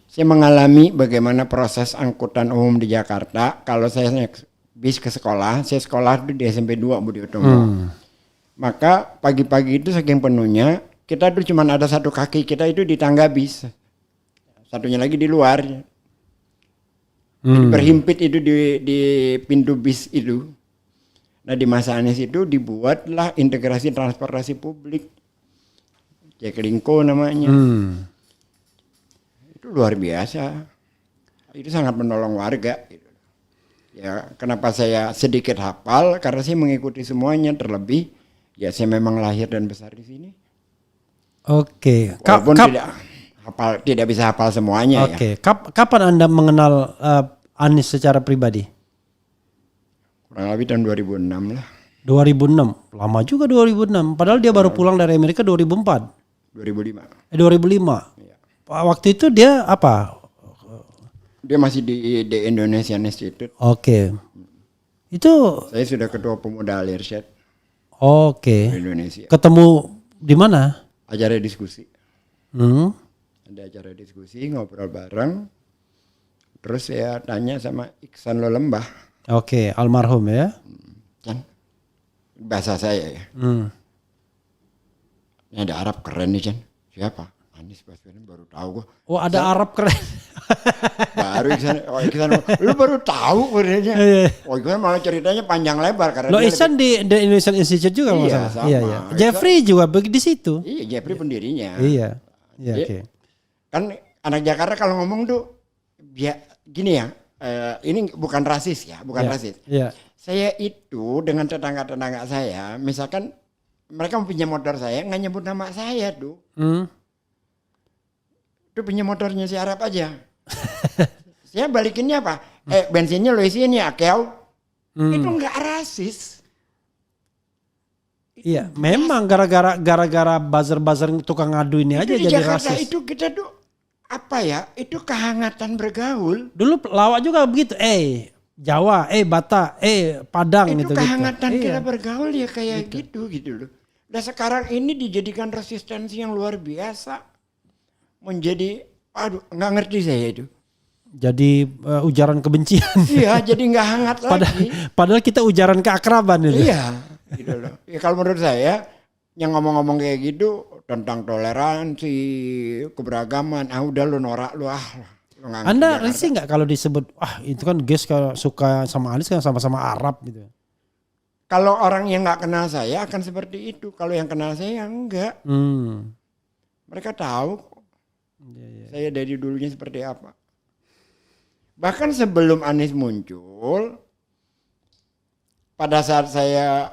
Saya mengalami bagaimana proses angkutan umum di Jakarta. Kalau saya naik bis ke sekolah, saya sekolah di SMP 2 Budi Utomo. Maka pagi-pagi itu saking penuhnya, kita tuh cuma ada satu kaki kita itu di tangga bis. Satunya lagi di luar. Jadi berhimpit itu di pintu bis itu. Nah di masa Anies itu dibuatlah integrasi transportasi publik. Jaklingko namanya. Itu luar biasa. Itu sangat menolong warga. Ya, kenapa saya sedikit hafal? Karena saya mengikuti semuanya, terlebih ya saya memang lahir dan besar di sini. Oke. Walaupun tidak bisa hafal semuanya. Oke. Kapan Anda mengenal Anies secara pribadi? Kurang lebih tahun 2006 lah. 2006. Lama juga 2006. Padahal dia baru pulang dari Amerika 2004. 2005. 2005. Iya. Waktu itu dia apa? Dia masih di Indonesian Institute. Oke. Itu Saya sudah ketua pemuda Al-Irsyad oke. di Indonesia. Ketemu di mana? Acara diskusi. Ada acara diskusi, ngobrol bareng. Terus saya tanya sama Iksan Lolembah. Oke, almarhum ya. Kan bahasa saya ya. Ini ada Arab keren nih, Chan. Siapa? Anies Baswedan, baru tahu gua. Oh, ada Arab keren. Baru Iksan, lu baru tahu sebenarnya. Oh, Iksan malah ceritanya panjang lebar karena Lo dia Ihsan di Indonesian Institute juga Iya, masalah. sama. Iya, iya. Jeffrey juga di situ. Iya, Jeffrey pendirinya. Iya. Iya, Dia- oke. Kan anak Jakarta kalau ngomong tuh gini ya. Ini bukan rasis ya, bukan Iya, rasis. Iya. Saya itu dengan tetangga-tetangga saya, misalkan mereka mau pinjam motor saya, nggak nyebut nama saya tuh. Itu pinjam motornya si Arab aja. Saya balikinnya apa? Bensinnya lo isiin ya, Akel. Itu nggak rasis. Iya, memang gara-gara buzzer tukang ngadu ini aja Itu di jadi Jakarta rasis. itu kita tuh apa ya? Itu kehangatan bergaul. Dulu lawak juga begitu. Jawa, Bata, Padang Itu gitu. kehangatan Iya. kita bergaul ya kayak gitu loh. Dan sekarang ini dijadikan resistensi yang luar biasa. Menjadi, aduh nggak ngerti saya itu. Jadi ujaran kebencian. Iya, jadi nggak hangat lagi. Padahal kita ujaran keakraban itu. Iya, gitu loh. Ya kalau menurut saya yang ngomong-ngomong kayak gitu tentang toleransi, keberagaman, udah lu norak lu lu nggak ngerti Anda Jakarta. risih nggak kalau disebut itu kan guys kalau suka sama Anies kan sama-sama Arab gitu. Kalau orang yang nggak kenal saya akan seperti itu. Kalau yang kenal saya enggak. Mereka tahu kok. Saya dari dulunya seperti apa. Bahkan sebelum Anies muncul, pada saat saya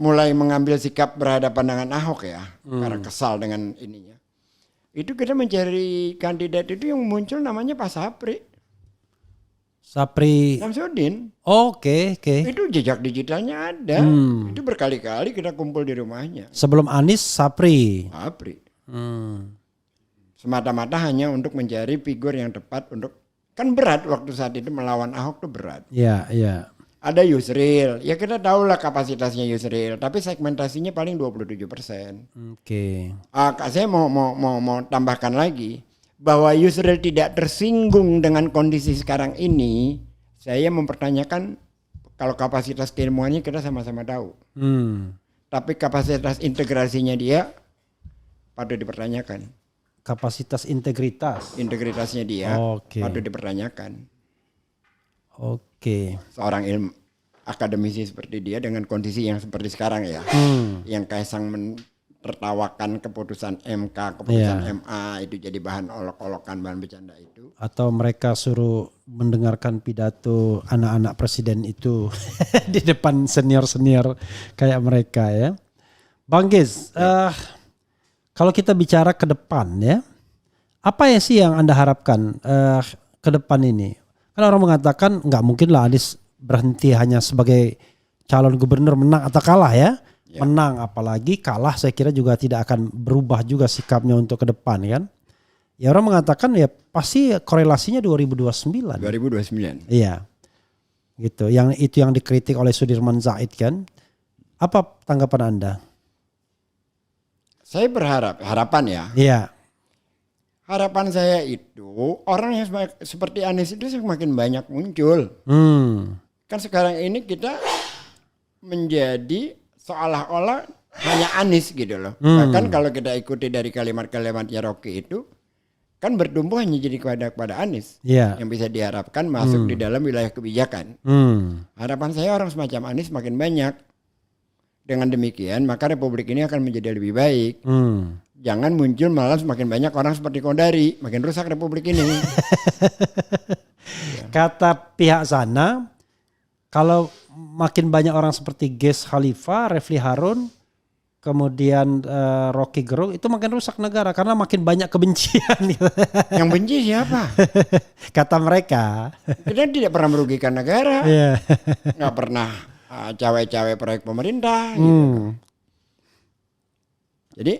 mulai mengambil sikap berhadapan dengan Ahok ya, karena kesal dengan ininya. Itu kita mencari kandidat itu yang muncul namanya Pak Sapri. Samsudin. Oke. Itu jejak digitalnya ada. Itu berkali-kali kita kumpul di rumahnya. Sebelum Anies Sapri. Sapri. Semata-mata hanya untuk mencari figur yang tepat untuk, kan berat waktu saat itu melawan Ahok tuh berat. Iya. Ada Yusril, ya kita tahu lah kapasitasnya Yusril, tapi segmentasinya paling 27%. Oke. Saya mau tambahkan lagi bahwa Yusril tidak tersinggung dengan kondisi sekarang ini. Saya mempertanyakan kalau kapasitas keilmuannya kita sama-sama tahu, tapi kapasitas integrasinya dia patut dipertanyakan. Kapasitas Integritasnya dia Oke. patut dipertanyakan. Oke. Seorang akademisi seperti dia dengan kondisi yang seperti sekarang ya, yang Kaisang tertawakan keputusan MK, keputusan MA itu jadi bahan olok-olokan, bahan bercanda itu. Atau mereka suruh mendengarkan pidato anak-anak presiden itu di depan senior-senior kayak mereka ya. Bang Giz, kalau kita bicara ke depan ya, apa ya sih yang Anda harapkan ke depan ini? Kan orang mengatakan nggak mungkin lah Anies berhenti hanya sebagai calon gubernur menang atau kalah ya. Menang apalagi kalah saya kira juga tidak akan berubah juga sikapnya untuk ke depan kan. Ya orang mengatakan ya pasti korelasinya 2029. 2029. Iya. Gitu. Itu yang dikritik oleh Sudirman Said kan. Apa tanggapan Anda? Saya harapan ya. Iya. Harapan saya itu orang yang seperti Anies itu semakin banyak muncul. Kan sekarang ini kita menjadi seolah-olah hanya Anies gitu loh. Bahkan kalau kita ikuti dari kalimat-kalimatnya Rocky itu kan bertumbuh hanya jadi kepada Anies yang bisa diharapkan masuk di dalam wilayah kebijakan. Harapan saya orang semacam Anies makin banyak. Dengan demikian maka Republik ini akan menjadi lebih baik. Jangan muncul malah semakin banyak orang seperti Kodari, makin rusak Republik ini. Kata pihak sana, kalau makin banyak orang seperti Ges Khalifa, Refli Harun, kemudian Rocky Gerung, itu makin rusak negara karena makin banyak kebencian. Yang benci siapa? Kata mereka. Kita tidak pernah merugikan negara, Yeah. nggak pernah cawe-cawe proyek pemerintah. Gitu. Jadi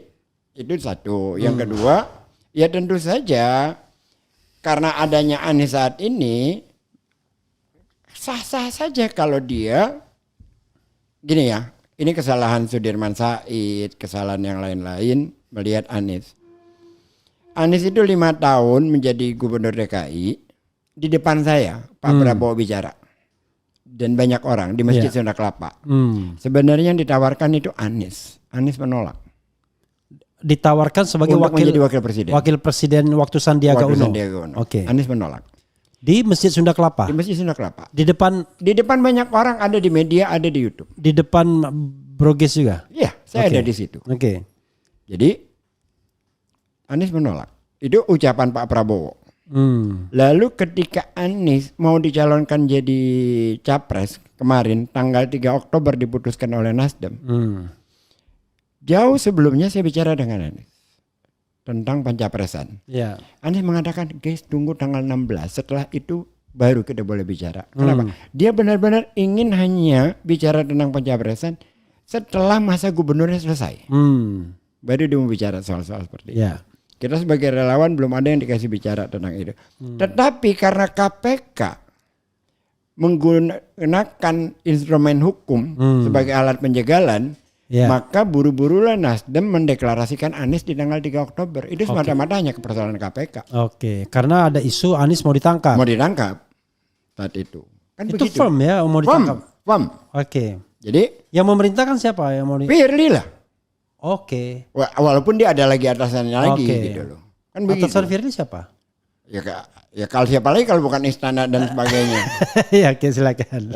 itu satu. Yang kedua, ya tentu saja karena adanya Anies saat ini sah-sah saja kalau dia gini ya. Ini kesalahan Sudirman Said, kesalahan yang lain-lain melihat Anies. Anies itu 5 tahun menjadi gubernur DKI. Di depan saya Pak Prabowo bicara. Dan banyak orang di Masjid Sunda Kelapa. Sebenarnya yang ditawarkan itu Anies. Anies menolak. Ditawarkan sebagai menjadi wakil presiden. Wakil presiden waktu Sandiaga Uno. Oke. Anies menolak. Di Masjid Sunda Kelapa. Di Masjid Sunda Kelapa. Di depan banyak orang, ada di media, ada di YouTube. Di depan Broges juga. Iya, saya ada di situ. Oke. Jadi Anies menolak. Itu ucapan Pak Prabowo. Lalu ketika Anies mau dicalonkan jadi capres kemarin tanggal 3 Oktober diputuskan oleh Nasdem. Jauh sebelumnya saya bicara dengan Anies tentang pencapresan. Yeah. Anies mengatakan, guys tunggu tanggal 16. Setelah itu baru kita boleh bicara. Kenapa? Dia benar-benar ingin hanya bicara tentang pencapresan setelah masa gubernurnya selesai. Baru dia mau bicara soal-soal seperti itu. Yeah. Kita sebagai relawan belum ada yang dikasih bicara tentang itu. Tetapi karena KPK menggunakan instrumen hukum sebagai alat penjagalan, maka buru-burulah Nasdem mendeklarasikan Anies di tanggal 3 Oktober. Itu semata-mata hanya persoalan KPK. Oke, karena ada isu Anies mau ditangkap. Mau ditangkap saat itu. Kan itu begitu. firm ya, mau ditangkap. Firm. Oke. Jadi yang memerintahkan siapa yang mau Firly lah. Oke. Walaupun dia ada lagi atasannya lagi gitu loh. Kan begitu. Atasan Firly siapa? Ya kalau siapa lagi kalau bukan istana dan sebagainya. Ya, oke silakan.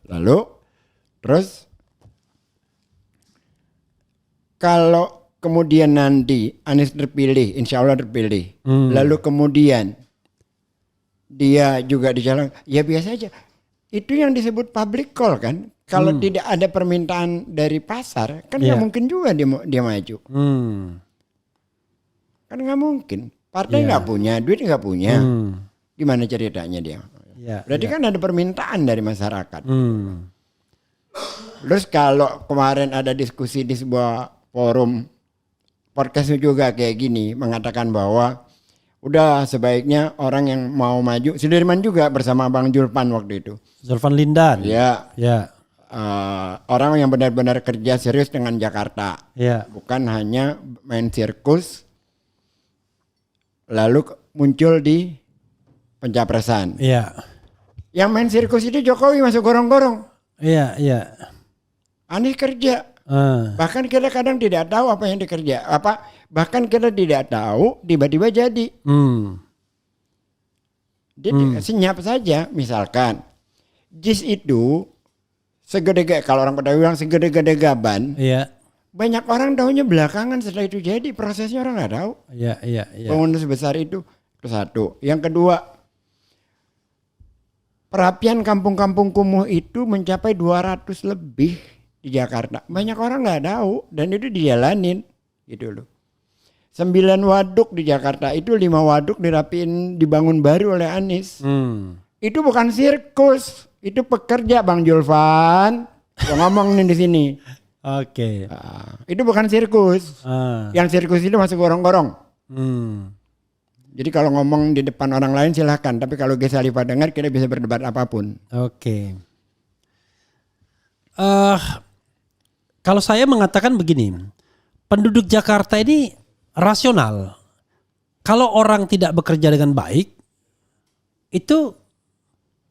Lalu terus kalau kemudian nanti Anies terpilih, insya Allah terpilih, lalu kemudian dia juga dicalon, ya biasa aja. Itu yang disebut public call kan. Kalau tidak ada permintaan dari pasar, kan nggak mungkin juga dia maju. Kan nggak mungkin. Partai nggak punya, duit nggak punya. Gimana ceritanya dia? Berarti kan ada permintaan dari masyarakat. Terus kalau kemarin ada diskusi di sebuah forum podcast juga kayak gini, mengatakan bahwa udah sebaiknya orang yang mau maju, Sudirman juga bersama Bang Julpan waktu itu. Zulfan Lindan. Ya. Orang yang benar-benar kerja serius dengan Jakarta. Bukan hanya main sirkus lalu muncul di pencapresan. Yang main sirkus itu Jokowi masuk gorong-gorong. Anies kerja. Bahkan kita kadang tidak tahu apa yang dikerja. Bahkan kita tidak tahu tiba-tiba jadi. Dia senyap saja. Misalkan JIS itu segede, kalau orang Betawi bilang segede-gede gaban. Banyak orang tahunya belakangan setelah itu jadi. Prosesnya orang nggak tahu. Bangunan sebesar itu satu. Yang kedua, perapian kampung-kampung kumuh itu mencapai 200 lebih di Jakarta. Banyak orang nggak tahu dan itu dijalanin gitu loh. 9 waduk di Jakarta itu 5 waduk dirapiin, dibangun baru oleh Anies. Itu bukan sirkus, itu pekerja Bang Julfan. Yang ngomong nih di sini. Oke. Itu bukan sirkus. Yang sirkus itu masuk gorong-gorong. Jadi kalau ngomong di depan orang lain silahkan, tapi kalau Ges Khalifa dengar kita bisa berdebat apapun. Oke. Kalau saya mengatakan begini, penduduk Jakarta ini rasional. kalau orang tidak bekerja dengan baik itu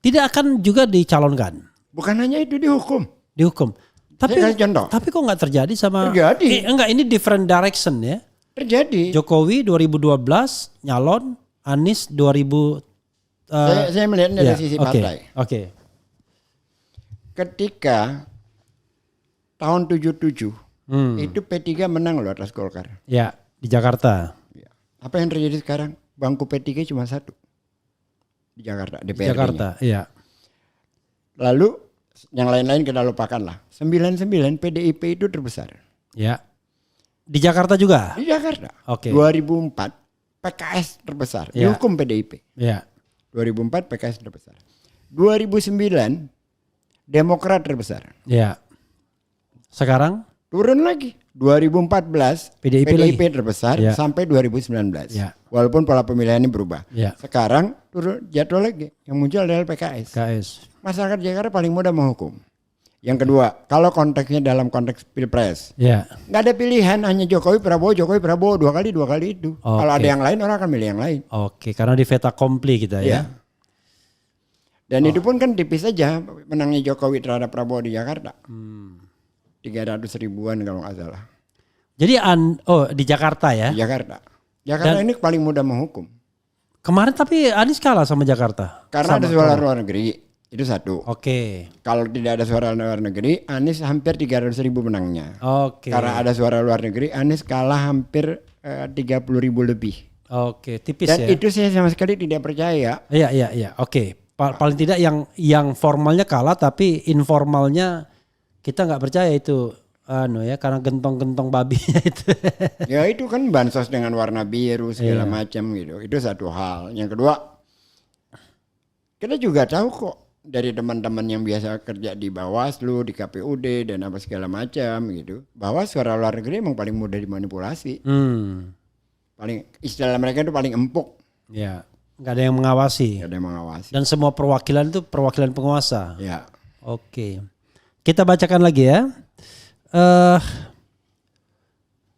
tidak akan juga dicalonkan. Bukan hanya itu, dihukum. Tapi Saya kasih contoh. tapi kok nggak terjadi sama Terjadi. enggak, ini different direction ya. Terjadi. Jokowi 2012 nyalon, Anies 2000 Saya melihatnya dari sisi oke, partai. Oke. Ketika tahun 77 itu P3 menang loh atas Golkar. Ya, di Jakarta. Ya. Apa yang terjadi sekarang? Bangku P3 cuma satu di Jakarta, DPRD-nya. Jakarta, iya. Lalu yang lain-lain kita lupakan lah. 99 PDIP itu terbesar. Ya. Di Jakarta juga? Di Jakarta. Oke. 2004 PKS terbesar. Ya. Dihukum PDIP. Ya. 2004 PKS terbesar. 2009 Demokrat terbesar. Ya. Sekarang Turun lagi. 2014 PDIP lagi. terbesar Ya. sampai 2019. Ya. Walaupun pola pemilihan ini berubah. Ya. Sekarang turun jadwal lagi. Yang muncul adalah PKS. Masyarakat Jakarta paling mudah menghukum. Yang kedua, kalau konteksnya dalam konteks pilpres, Ya. nggak ada pilihan, hanya Jokowi Prabowo dua kali itu. Oke. Kalau ada yang lain orang akan milih yang lain. Oke, karena di fait accompli kita ya. Iya. Dan itu pun kan tipis saja menangnya Jokowi terhadap Prabowo di Jakarta. 300 ribuan kalau nggak salah. Jadi di Jakarta ya. Di Jakarta. Jakarta ini paling mudah menghukum. Kemarin tapi Anies kalah sama Jakarta. Karena Sama ada suara luar negeri. Itu satu. Oke. Kalau tidak ada suara luar negeri, Anies hampir 300 ribu menangnya. Oke. Karena ada suara luar negeri, Anies kalah hampir 30 ribu lebih. Oke, tipis Dan ya. itu saya sama sekali tidak percaya. Iya. Oke. Paling tidak yang formalnya kalah tapi informalnya kita nggak percaya itu ya karena gentong-gentong babinya itu. Ya itu kan bansos dengan warna biru segala macam gitu. Itu satu hal. Yang kedua, kita juga tahu kok dari teman-teman yang biasa kerja di Bawaslu, di KPUD dan apa segala macam gitu, bahwa suara luar negeri emang paling mudah dimanipulasi. Paling istilah mereka itu paling empuk. Ya, nggak ada yang mengawasi. Nggak ada yang mengawasi. Dan semua perwakilan itu perwakilan penguasa. Ya. Oke. Kita bacakan lagi ya.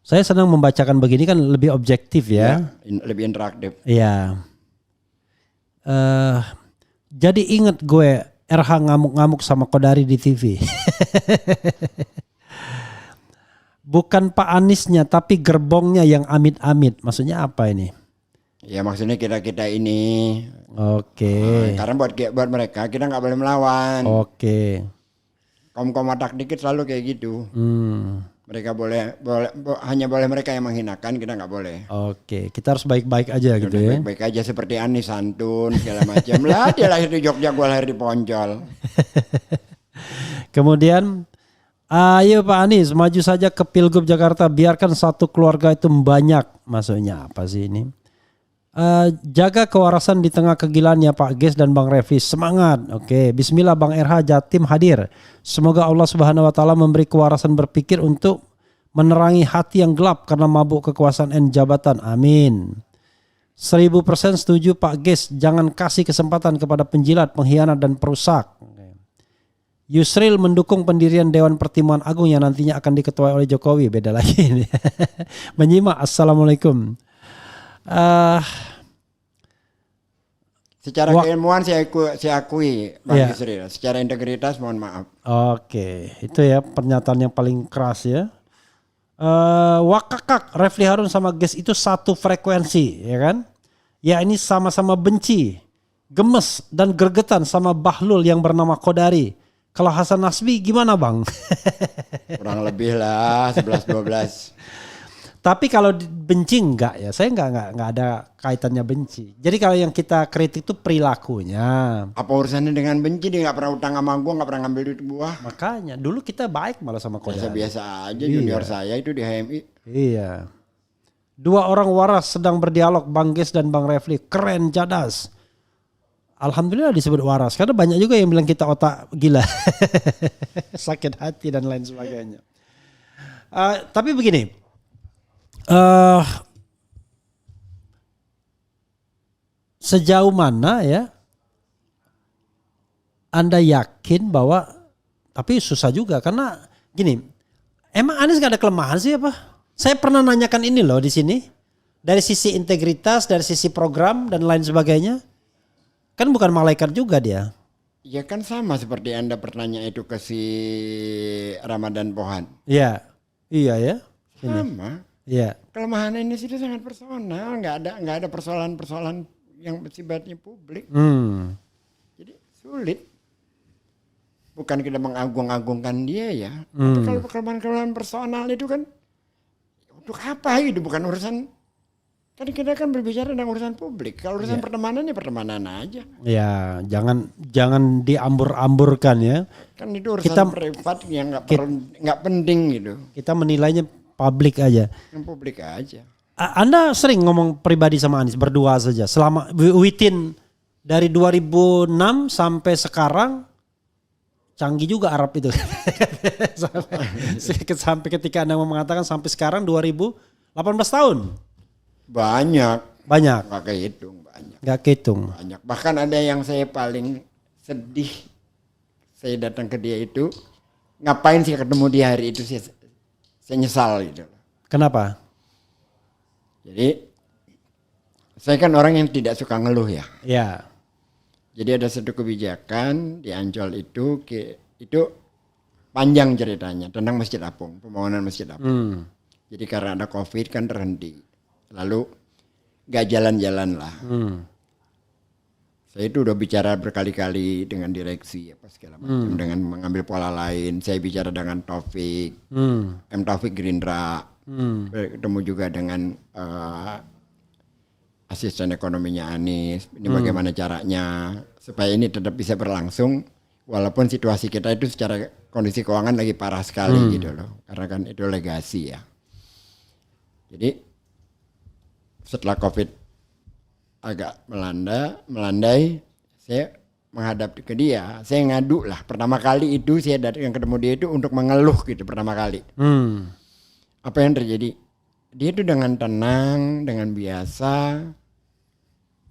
Saya senang membacakan begini kan lebih objektif ya. Lebih interaktif. Iya. Jadi inget gue RH ngamuk-ngamuk sama Kodari di TV. Bukan Pak Aniesnya tapi gerbongnya yang amit-amit. Maksudnya apa ini? Ya maksudnya kita ini. Oke. Karena buat mereka kita nggak boleh melawan. Oke. Kaum otak dikit selalu kayak gitu. Mereka hanya boleh mereka yang menghinakan, kita nggak boleh. Oke, kita harus baik-baik aja gitu ya. Baik-baik aja seperti Anies santun segala macam. Lah dia lahir di Jogja, gua lahir di Poncol. Kemudian ayo Pak Anies maju saja ke Pilgub Jakarta, biarkan satu keluarga itu banyak. Maksudnya apa sih ini? Jaga kewarasan di tengah kegilaannya Pak Ges dan Bang Refli. Semangat. Oke, bismillah Bang RH Jatim hadir. Semoga Allah Subhanahu wa taala memberi kewarasan berpikir untuk menerangi hati yang gelap karena mabuk kekuasaan dan jabatan. Amin. 1000% setuju Pak Ges, jangan kasih kesempatan kepada penjilat, pengkhianat dan perusak. Yusril mendukung pendirian Dewan Pertimbangan Agung yang nantinya akan diketuai oleh Jokowi. Beda lagi ini. Menyimak. Assalamualaikum. Secara keilmuan saya akui Bang Yusril. Secara integritas mohon maaf. Oke, itu ya pernyataan yang paling keras ya. Wakakak Refli Harun sama Ges itu satu frekuensi ya kan. Ya ini sama-sama benci, gemes dan gergetan sama Bahlul yang bernama Kodari. Kalau Hasan Nasbi gimana Bang? Kurang lebih lah 11-12. Tapi kalau benci enggak ya, saya enggak ada kaitannya benci. Jadi kalau yang kita kritik itu perilakunya. Apa urusannya dengan benci? Dia nggak pernah utang sama gua, nggak pernah ngambil duit gua. Makanya dulu kita baik malah sama Kodari. Biasa aja junior saya itu di HMI. Iya. Dua orang waras sedang berdialog, Bang Ges dan Bang Refli. Keren, cadas. Alhamdulillah disebut waras. Karena banyak juga yang bilang kita otak gila. Sakit hati dan lain sebagainya. Tapi begini. Sejauh mana ya Anda yakin bahwa, tapi susah juga karena gini, emang Anies gak ada kelemahan sih apa? Saya pernah nanyakan ini loh di sini dari sisi integritas, dari sisi program dan lain sebagainya, kan bukan malaikat juga dia. Ya kan sama seperti Anda bertanya itu ke si Ramadan Pohan. Iya, iya ya. Sama. Iya. Kelemahan ini sih sangat personal, nggak ada persoalan-persoalan yang sifatnya publik. Jadi sulit. Bukan kita mengagung-agungkan dia ya. Tapi kalau kelemahan-kelemahan personal itu kan untuk apa itu, bukan urusan. Kan kita kan berbicara tentang urusan publik. Kalau urusan pertemanan ya pertemanan aja. Ya, jangan diambur-amburkan ya. Kan itu urusan privat yang nggak penting gitu. Kita menilainya publik aja. Yang publik aja. Anda sering ngomong pribadi sama Anies berdua saja selama within dari 2006 sampai sekarang. Canggih juga Arab itu. sampai ketika Anda mengatakan sampai sekarang 2018 tahun. Banyak. Nggak kehitung banyak. Nggak kehitung. Banyak. Bahkan ada yang saya paling sedih. Saya datang ke dia itu. Ngapain sih ketemu dia hari itu. Saya nyesal gitu. Kenapa? Jadi. Saya kan orang yang tidak suka ngeluh ya. Ya. Jadi ada satu kebijakan di Ancol itu panjang ceritanya tentang Masjid Apung. Pembangunan Masjid Apung. Jadi karena ada COVID kan terhenti. Lalu gak jalan-jalan lah. Saya itu udah bicara berkali-kali dengan direksi apa segala macam dengan mengambil pola lain. Saya bicara dengan Taufik, M Taufik Gerindra, ketemu juga dengan asisten ekonominya Anies. Ini bagaimana caranya supaya ini tetap bisa berlangsung walaupun situasi kita itu secara kondisi keuangan lagi parah sekali gitu loh. Karena kan itu legasi ya. Jadi setelah COVID agak melandai, saya menghadap ke dia, saya ngadu lah. Pertama kali itu saya datang ketemu dia itu untuk mengeluh gitu pertama kali. Apa yang terjadi? Dia itu dengan tenang, dengan biasa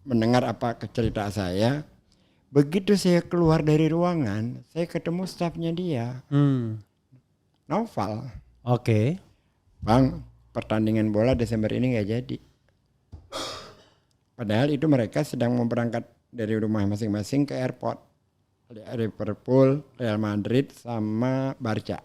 mendengar apa cerita saya. Begitu saya keluar dari ruangan, saya ketemu stafnya dia, Noval. Oke. Bang, pertandingan bola Desember ini nggak jadi. Padahal itu mereka sedang mau berangkat dari rumah masing-masing ke airport. Liverpool, Real Madrid, sama Barca.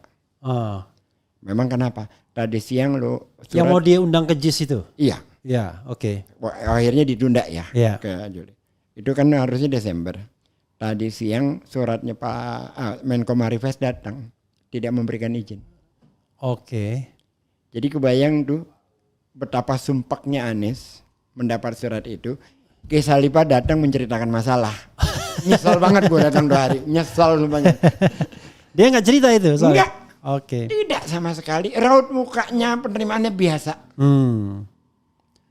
Memang kenapa? Tadi siang lo surat. Yang mau dia undang ke JIS itu? Iya. Ya, oke. Akhirnya ditunda ya ke Juli. Itu kan harusnya Desember. Tadi siang suratnya Pak Menko Marifest datang. Tidak memberikan izin. Oke. Jadi kebayang tuh betapa sumpahnya Anies mendapat surat itu. Ki Salipa datang menceritakan masalah. Nyesal banget gue datang 2 hari. Nyesal banget. Dia nggak cerita itu soalnya? Enggak. Oke. Tidak sama sekali. Raut mukanya penerimaannya biasa.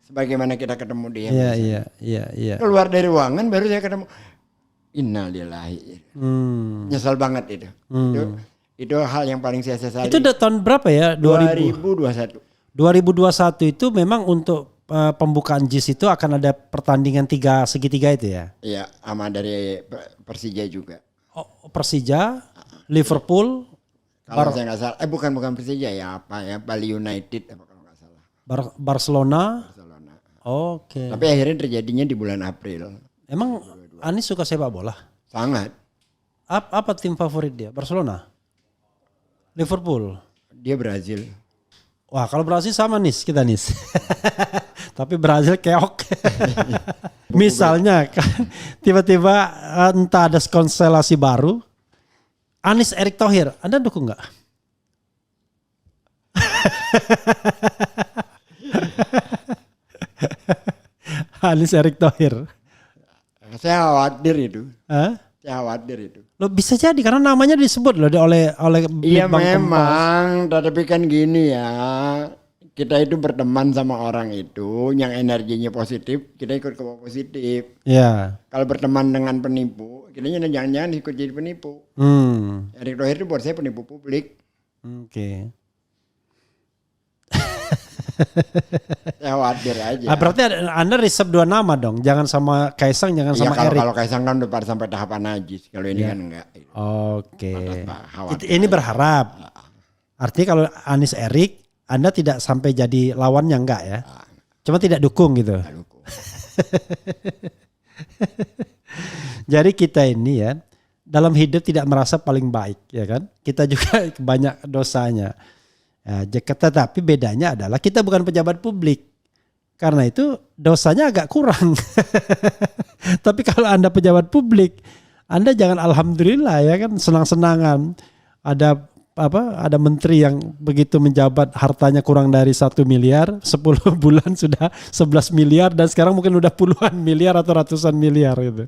Sebagaimana kita ketemu dia. Iya. Keluar dari ruangan baru saya ketemu. Innalillahi. Nyesal banget itu. Itu hal yang paling saya sesali. Itu udah tahun berapa ya? 2021. 2021 itu memang untuk pembukaan JIS itu akan ada pertandingan 3 segitiga itu ya? Iya, sama dari Persija juga. Oh, Persija, Liverpool. Kalau saya nggak salah, bukan Persija ya, apa ya, Bali United apa kalau nggak salah. Barcelona. Oke. Tapi akhirnya terjadinya di bulan April. Emang Anies suka sepak bola? Sangat. Apa tim favorit dia? Barcelona? Liverpool? Dia Brazil. Wah, kalau Brazil sama kita Nis. Tapi Brazil keok. Misalnya tiba-tiba entah ada konstelasi baru. Anies Erick Thohir, Anda dukung nggak? Anies Erick Thohir. Saya khawatir itu. Hah? Saya khawatir itu. Loh bisa jadi karena namanya disebut loh oleh iya Bang memang, tapi kan gini ya. Kita itu berteman sama orang itu yang energinya positif, kita ikut ke positif. Iya. Kalau berteman dengan penipu, kita jangan-jangan ikut jadi penipu. Erick Thohir itu buat saya penipu publik. Oke. Saya khawatir aja. Berarti Anda riset 2 nama dong, jangan sama Kaisang, jangan sama Erick. Kalau Kaisang kan udah sampai tahapan najis, kalau ini kan enggak. Oke. Ini berharap. Artinya kalau Anies Erick, Anda tidak sampai jadi lawannya enggak ya? Cuma tidak dukung gitu. Nggak dukung. Jadi kita ini ya dalam hidup tidak merasa paling baik ya kan. Kita juga banyak dosanya. Ya, tetapi bedanya adalah kita bukan pejabat publik. Karena itu dosanya agak kurang. Tapi kalau Anda pejabat publik, Anda jangan alhamdulillah ya kan, senang-senangan. Ada menteri yang begitu menjabat hartanya kurang dari 1 miliar, 10 bulan sudah 11 miliar dan sekarang mungkin udah puluhan miliar atau ratusan miliar gitu.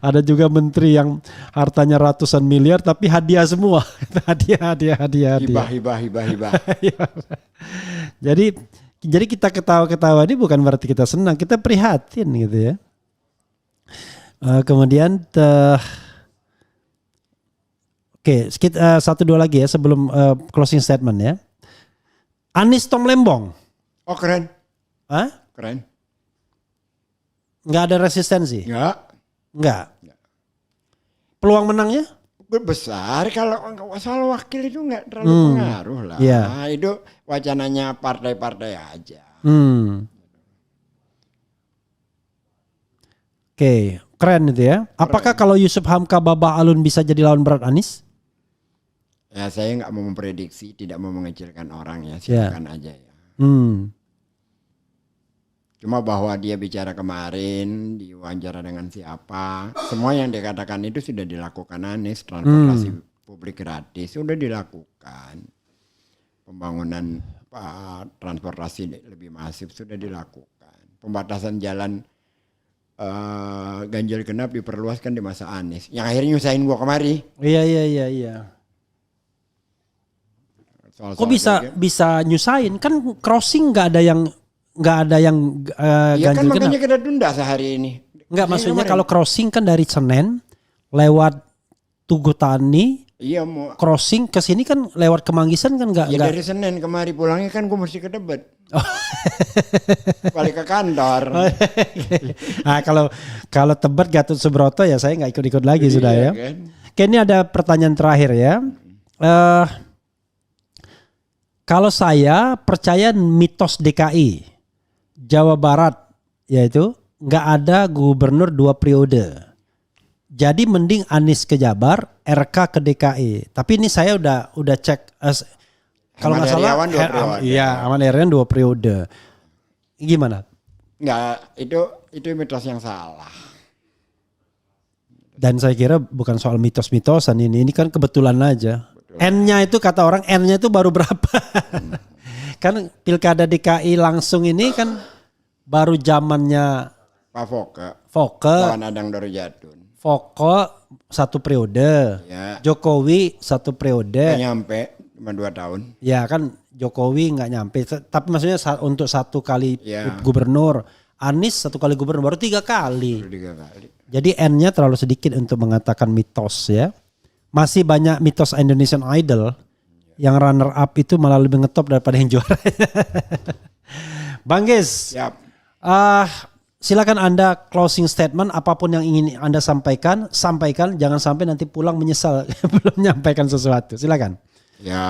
Ada juga menteri yang hartanya ratusan miliar tapi hadiah semua. hadiah. Hibah. Jadi kita ketawa-ketawa ini bukan berarti kita senang, kita prihatin gitu ya. Kemudian Oke, satu dua lagi ya sebelum closing statement ya. Anies Tom Lembong. Oh keren. Hah? Keren. Nggak ada resistensi? Nggak. Peluang menangnya? Besar, kalau soal wakil itu nggak terlalu pengaruh lah. Yeah. Nah, itu wacananya partai-partai aja. Oke, keren itu ya. Apakah kalau Yusuf Hamka, Babah Alun bisa jadi lawan berat Anies? Ya saya nggak mau memprediksi, tidak mau mengecilkan orang ya, silakan aja ya. Cuma bahwa dia bicara kemarin, diwawancara dengan siapa, semua yang dikatakan itu sudah dilakukan Anies. Transportasi publik gratis sudah dilakukan. Pembangunan transportasi lebih masif sudah dilakukan. Pembatasan jalan ganjil genap diperluaskan di masa Anies. Yang akhirnya nyusahin gua kemari. Iya. Kok bisa nyusahin? Kan crossing nggak ada yang ya ganjil kan genap. makanya kita tunda sehari ini. Enggak, maksudnya kalau crossing kan dari Senen lewat Tugu Tani, iya mau crossing ke sini kan lewat Kemanggisan kan enggak. Ya dari Senin kemari pulangnya kan gue mesti ke Tebet. Balik ke kantor. Nah, kalau Tebet Gatot Subroto ya saya nggak ikut-ikut lagi sudah ya. Kan? Oke, ini ada pertanyaan terakhir ya. Kalau saya percaya mitos DKI Jawa Barat yaitu nggak ada gubernur 2 periode. Jadi mending Anies ke Jabar, RK ke DKI. Tapi ini saya udah cek kalau nggak salah Ahmad Heriawan 2 periode. Gimana? Nggak, itu mitos yang salah. Dan saya kira bukan soal mitos-mitosan ini kan kebetulan aja. N-nya itu kata orang N-nya itu baru berapa? Kan pilkada DKI langsung ini kan baru zamannya Pak Foke. Lawan Adang Dorojatun. Foke 1 periode. Ya. Jokowi 1 periode. Nggak nyampe, cuma 2 tahun. Ya kan Jokowi nggak nyampe. Tapi maksudnya untuk 1 kali ya. Gubernur. Anies 1 kali gubernur baru 3 kali. Baru 3 kali. Jadi N-nya terlalu sedikit untuk mengatakan mitos ya. Masih banyak mitos Indonesian Idol yang runner up itu malah lebih ngetop daripada yang juara. Bang Giz, silakan Anda closing statement apapun yang ingin Anda sampaikan, jangan sampai nanti pulang menyesal belum menyampaikan sesuatu. Silakan. Ya,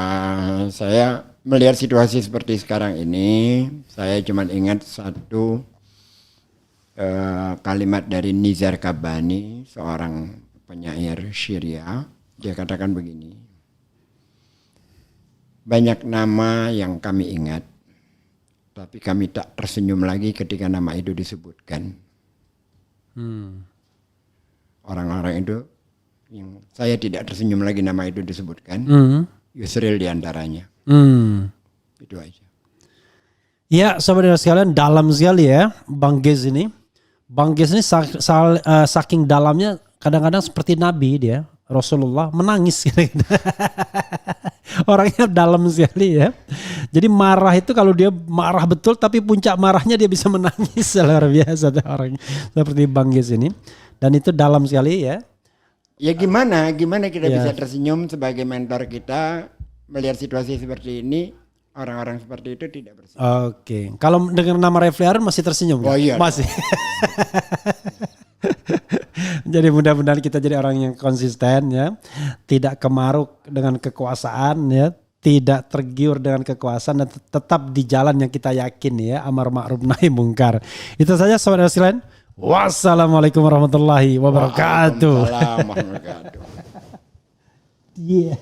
saya melihat situasi seperti sekarang ini, saya cuma ingat satu kalimat dari Nizar Kabani, seorang penyair Syria. Dia katakan begini, banyak nama yang kami ingat, tapi kami tak tersenyum lagi ketika nama itu disebutkan. Orang-orang itu yang saya tidak tersenyum lagi nama itu disebutkan, Yusril diantaranya. Itu aja. Ya, saudara sekalian, dalam sekali ya Bang Giz ini. Bang Giz ini saking dalamnya kadang-kadang seperti Nabi dia. Rasulullah menangis orangnya dalam sekali ya. Jadi marah itu kalau dia marah betul tapi puncak marahnya dia bisa menangis luar biasa orang seperti Bang Giz ini. Dan itu dalam sekali ya. Ya gimana kita bisa tersenyum sebagai mentor kita melihat situasi seperti ini, orang-orang seperti itu tidak bersenyum. Oke. Kalau dengar nama Refli Harun masih tersenyum? Oh iya. Masih. Jadi mudah-mudahan kita jadi orang yang konsisten ya, tidak kemaruk dengan kekuasaan ya, tidak tergiur dengan kekuasaan dan tetap di jalan yang kita yakin ya, amar ma'ruf nahi mungkar. Itu saja saudara sekalian. Wassalamualaikum warahmatullahi wabarakatuh. Waalaikumsalam warahmatullahi wabarakatuh. Yeah.